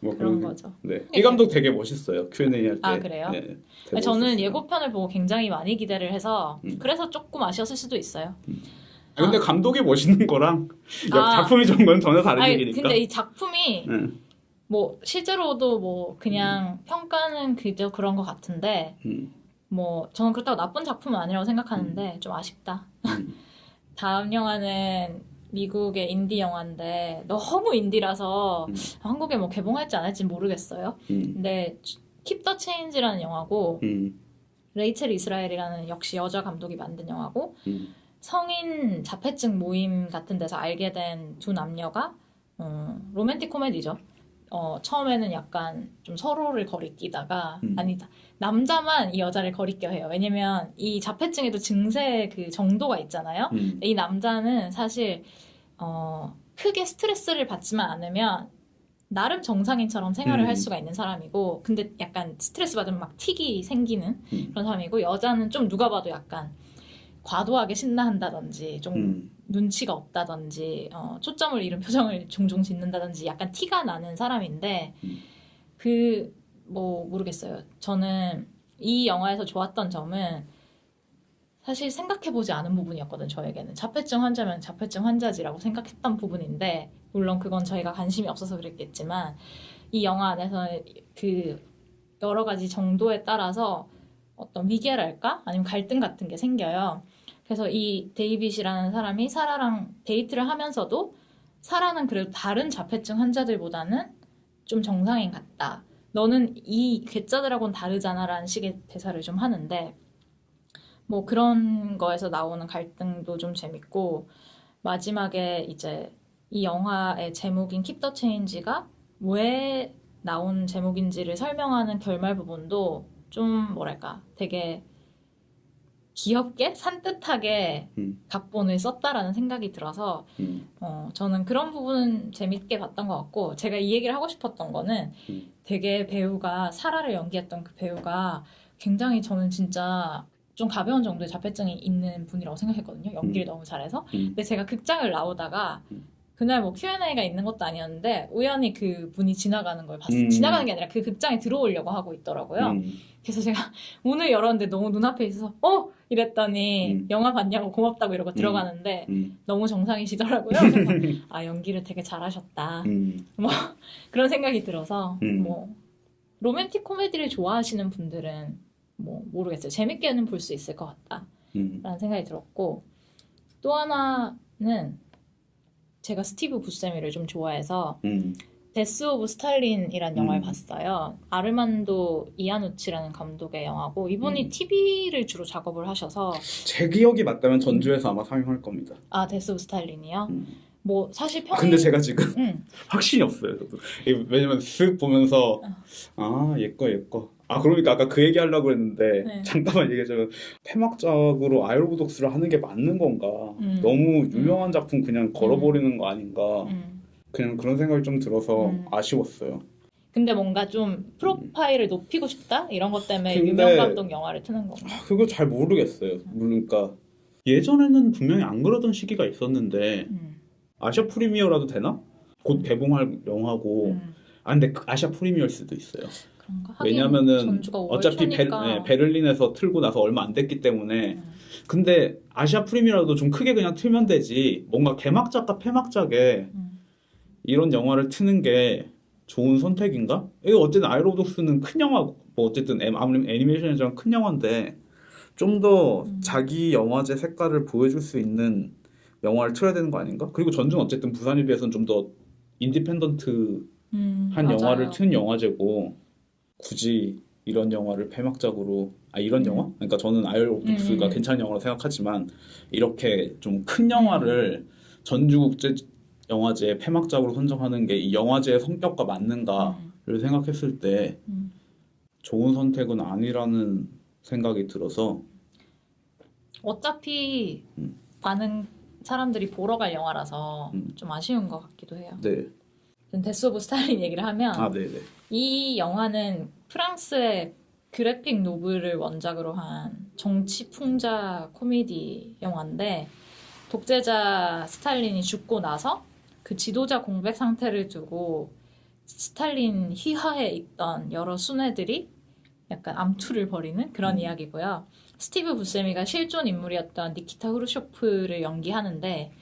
뭐 그런 거죠. 네. 이 감독 되게 멋있어요. Q&A 할 때. 아, 그래요? 네, 되게 아니, 저는 멋있었어요. 예고편을 보고 굉장히 많이 기대를 해서 그래서 조금 아쉬웠을 수도 있어요. 근데 감독이 멋있는 거랑 아. 작품이 좋은 건 전혀 다른 아니, 얘기니까. 근데 이 작품이 응. 뭐 실제로도 뭐 그냥 평가는 그저 그런 것 같은데 뭐 저는 그렇다고 나쁜 작품은 아니라고 생각하는데 좀 아쉽다. 다음 영화는 미국의 인디 영화인데 너무 인디라서 한국에 뭐 개봉할지 안 할지 모르겠어요. 근데 Keep the Change라는 영화고 레이첼 이스라엘이라는 역시 여자 감독이 만든 영화고 성인 자폐증 모임 같은 데서 알게 된 두 남녀가 로맨틱 코미디죠. 처음에는 약간 좀 서로를 거리끼다가 아니다. 남자만 이 여자를 거리껴 해요. 왜냐면 이 자폐증에도 증세 그 정도가 있잖아요. 근데 이 남자는 사실 크게 스트레스를 받지만 않으면 나름 정상인처럼 생활을 할 수가 있는 사람이고 근데 약간 스트레스 받으면 막 틱이 생기는 그런 사람이고 여자는 좀 누가 봐도 약간 과도하게 신나한다든지 좀 눈치가 없다든지 초점을 잃은 표정을 종종 짓는다든지 약간 티가 나는 사람인데 뭐 모르겠어요. 저는 이 영화에서 좋았던 점은 사실 생각해보지 않은 부분이었거든. 저에게는 자폐증 환자면 자폐증 환자지라고 생각했던 부분인데 물론 그건 저희가 관심이 없어서 그랬겠지만 이 영화 안에서 그 여러 가지 정도에 따라서 어떤 위계랄까? 아니면 갈등 같은 게 생겨요. 그래서 이 데이빗이라는 사람이 사라랑 데이트를 하면서도 사라는 그래도 다른 자폐증 환자들보다는 좀 정상인 같다. 너는 이 괴짜들하고는 다르잖아 라는 식의 대사를 좀 하는데 뭐 그런 거에서 나오는 갈등도 좀 재밌고 마지막에 이제 이 영화의 제목인 Keep the Change가 왜 나온 제목인지를 설명하는 결말 부분도 좀 뭐랄까 되게 귀엽게 산뜻하게 각본을 썼다라는 생각이 들어서 저는 그런 부분은 재밌게 봤던 것 같고 제가 이 얘기를 하고 싶었던 거는 되게 배우가 사라를 연기했던 그 배우가 굉장히 저는 진짜 좀 가벼운 정도의 자폐증이 있는 분이라고 생각했거든요. 연기를 너무 잘해서. 근데 제가 극장을 나오다가 그날 뭐 Q&A가 있는 것도 아니었는데 우연히 그 분이 지나가는 걸 봤어요. 지나가는 게 아니라 그 극장에 들어오려고 하고 있더라고요. 그래서 제가 문을 열었는데 너무 눈앞에 있어서 이랬더니 영화 봤냐고 고맙다고 이러고 들어가는데 너무 정상이시더라고요. 그래서 연기를 되게 잘하셨다. 뭐 그런 생각이 들어서 뭐 로맨틱 코미디를 좋아하시는 분들은 뭐 모르겠어요. 재밌게는 볼 수 있을 것 같다라는 생각이 들었고 또 하나는 제가 스티브 부세미를 좀 좋아해서 데스 오브 스탈린이란 영화를 봤어요. 아르만도 이아누치라는 감독의 영화고 이분이 TV를 주로 작업을 하셔서 제 기억이 맞다면 전주에서 아마 상영할 겁니다. 데스 오브 스탈린이요? 뭐 사실 근데 제가 지금 확신이 없어요. 저도. 왜냐면 쓱 보면서 얘 거. 그러니까 아까 그 얘기 하려고 했는데 네. 잠깐만 얘기하자면 폐막작으로 아이 오브 독스를 하는 게 맞는 건가? 너무 유명한 작품 그냥 걸어버리는 거 아닌가? 그냥 그런 생각이 좀 들어서 아쉬웠어요. 근데 뭔가 좀 프로파일을 높이고 싶다? 이런 것 때문에 근데 유명 감독 영화를 트는 건가? 그거 잘 모르겠어요. 그러니까 예전에는 분명히 안 그러던 시기가 있었는데 아시아 프리미어라도 되나? 곧 개봉할 영화고 근데 아시아 프리미어일 수도 있어요. 그런가? 하긴 왜냐면은 전주가 5월 어차피 초니까. 베를린에서 틀고 나서 얼마 안 됐기 때문에. 근데 아시아 프리미어라도 좀 크게 그냥 틀면 되지. 뭔가 개막작과 폐막작에 이런 영화를 트는 게 좋은 선택인가? 이거 어쨌든 아이 로브 독스는 큰 영화고 뭐 어쨌든 애니메이션이지만 큰 영화인데 좀 더 자기 영화제 색깔을 보여줄 수 있는 영화를 틀어야 되는 거 아닌가? 그리고 전주는 어쨌든 부산에 비해서는 좀 더 인디펜던트한 맞아요. 영화를 튼 영화제고 굳이 이런 영화를 폐막작으로 이런 영화? 그러니까 저는 아이 로브 독스가 괜찮은 영화로 생각하지만 이렇게 좀 큰 영화를 전주국제 영화제 폐막작으로 선정하는 게 이 영화제의 성격과 맞는가를 생각했을 때 좋은 선택은 아니라는 생각이 들어서 어차피 많은 사람들이 보러 갈 영화라서 좀 아쉬운 것 같기도 해요. 네. 데스 오브 스탈린 얘기를 하면 네네. 이 영화는 프랑스의 그래픽 노블을 원작으로 한 정치 풍자 코미디 영화인데 독재자 스탈린이 죽고 나서 그 지도자 공백 상태를 두고 스탈린 휘하에 있던 여러 순회들이 약간 암투를 벌이는 그런 이야기고요. 스티브 부세미가 실존 인물이었던 니키타 후르쇼프를 연기하는데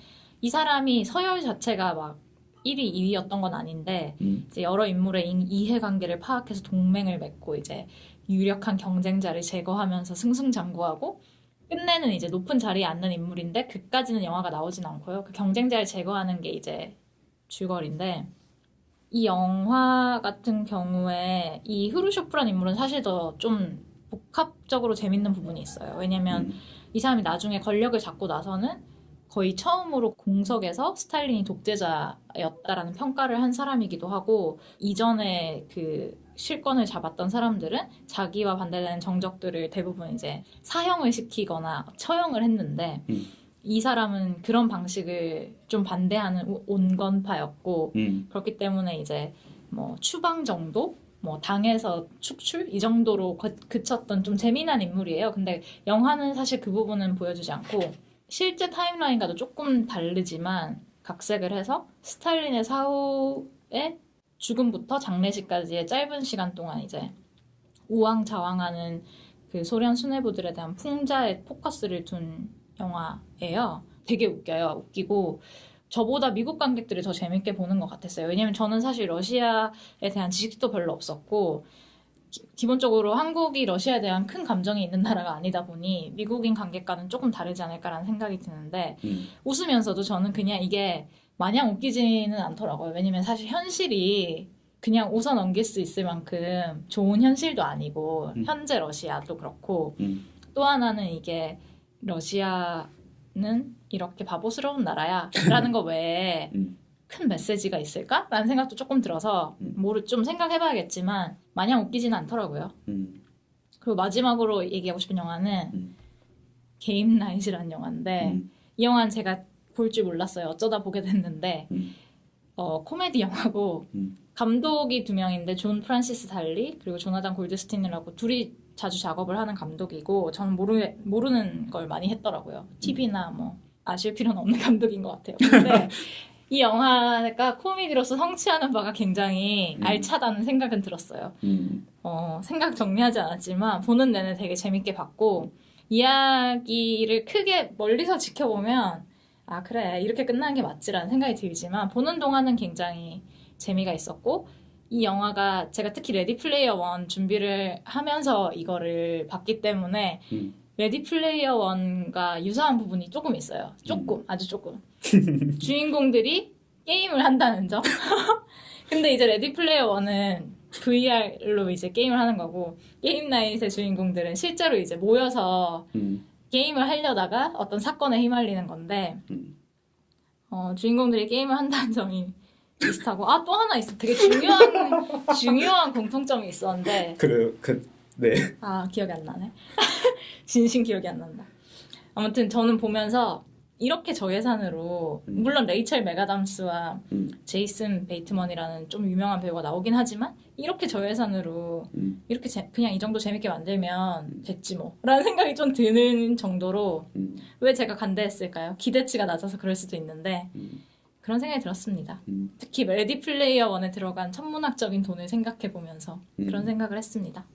이 사람이 서열 자체가 막 1위, 2위였던 건 아닌데 이제 여러 인물의 이해관계를 파악해서 동맹을 맺고 이제 유력한 경쟁자를 제거하면서 승승장구하고 끝내는 이제 높은 자리에 앉는 인물인데 그까지는 영화가 나오진 않고요. 그 경쟁자를 제거하는 게 이제 줄거리인데 이 영화 같은 경우에 이 후르쇼프라는 인물은 사실 더 좀 복합적으로 재밌는 부분이 있어요. 왜냐면 이 사람이 나중에 권력을 잡고 나서는 거의 처음으로 공석에서 스탈린이 독재자였다라는 평가를 한 사람이기도 하고 이전에 그 실권을 잡았던 사람들은 자기와 반대되는 정적들을 대부분 이제 사형을 시키거나 처형을 했는데 이 사람은 그런 방식을 좀 반대하는 온건파였고 그렇기 때문에 이제 뭐 추방 정도? 뭐 당에서 축출? 이 정도로 그쳤던 좀 재미난 인물이에요. 근데 영화는 사실 그 부분은 보여주지 않고 실제 타임라인과도 조금 다르지만 각색을 해서 스탈린의 사후에 죽음부터 장례식까지의 짧은 시간 동안 이제 우왕좌왕하는 그 소련 수뇌부들에 대한 풍자에 포커스를 둔 영화예요. 되게 웃겨요. 웃기고 저보다 미국 관객들이 더 재밌게 보는 것 같았어요. 왜냐면 저는 사실 러시아에 대한 지식도 별로 없었고 기본적으로 한국이 러시아에 대한 큰 감정이 있는 나라가 아니다 보니 미국인 관객과는 조금 다르지 않을까라는 생각이 드는데 웃으면서도 저는 그냥 이게 마냥 웃기지는 않더라고요. 왜냐면 사실 현실이 그냥 웃어 넘길 수 있을 만큼 좋은 현실도 아니고 현재 러시아도 그렇고 또 하나는 이게 러시아는 이렇게 바보스러운 나라야 라는 거 외에 큰 메시지가 있을까? 라는 생각도 조금 들어서 좀 생각해봐야겠지만 마냥 웃기지는 않더라고요. 그리고 마지막으로 얘기하고 싶은 영화는 게임 나잇이라는 영화인데 이 영화는 제가 볼 줄 몰랐어요. 어쩌다 보게 됐는데 코미디 영화고 감독이 두 명인데 존 프란시스 달리 그리고 조나단 골드스틴이라고 둘이 자주 작업을 하는 감독이고 저는 모르는 걸 많이 했더라고요. TV나 뭐 아실 필요는 없는 감독인 것 같아요. 근데 이 영화가 코미디로서 성취하는 바가 굉장히 알차다는 생각은 들었어요. 생각 정리하지 않았지만 보는 내내 되게 재밌게 봤고 이야기를 크게 멀리서 지켜보면 아 그래 이렇게 끝나는 게 맞지라는 생각이 들지만 보는 동안은 굉장히 재미가 있었고 이 영화가 제가 특히 레디 플레이어 원 준비를 하면서 이거를 봤기 때문에 레디 플레이어 원과 유사한 부분이 조금 있어요. 조금 아주 조금 주인공들이 게임을 한다는 점. 근데 이제 레디 플레이어 원은 VR로 이제 게임을 하는 거고 게임 나잇의 주인공들은 실제로 이제 모여서 게임을 하려다가 어떤 사건에 휘말리는 건데 주인공들이 게임을 한다는 점이 비슷하고 또 하나 있어. 되게 중요한 공통점이 있었는데 그래요. 네. 기억이 안 나네. 진심 기억이 안 난다. 아무튼 저는 보면서 이렇게 저예산으로 물론 레이첼 맥아담스와 제이슨 베이트먼이라는 좀 유명한 배우가 나오긴 하지만 이렇게 저예산으로 이렇게 그냥 이 정도 재밌게 만들면 됐지 뭐 라는 생각이 좀 드는 정도로 왜 제가 간대했을까요? 기대치가 낮아서 그럴 수도 있는데 그런 생각이 들었습니다. 특히 레디 플레이어 원에 들어간 천문학적인 돈을 생각해 보면서 그런 생각을 했습니다.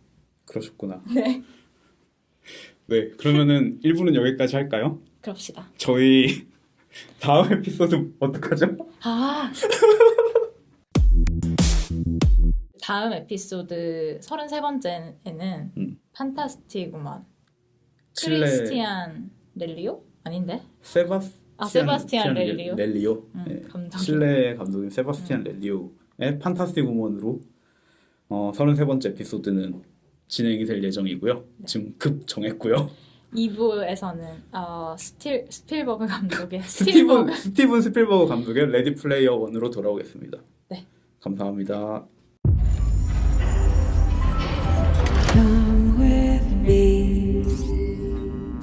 그러셨구나. 네, 네, 그러면은 1부는 여기까지 할까요? 그럽시다. 저희 다음 에피소드 어떡하죠? 아. 다음 에피소드 33번째에는 판타스틱 우먼 크리스티안 렐리오? 아닌데? 세바스티안 렐리오? 네. 감독님. 칠레 감독인 세바스티안 렐리오의 판타스틱 우먼으로 33번째 에피소드는 진행이 될 예정이고요. 지금 급 정했고요. 2부에서는 스필버그 감독의 스티븐 스필버그 감독의 레디 플레이어 원으로 돌아오겠습니다. 네. 감사합니다. Come with me,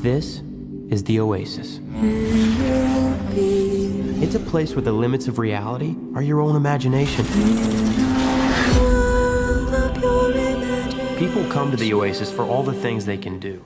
This is the Oasis. and you'll be It's a place where the limits of reality are your own imagination. world of your imagination. People come to the Oasis for all the things they can do.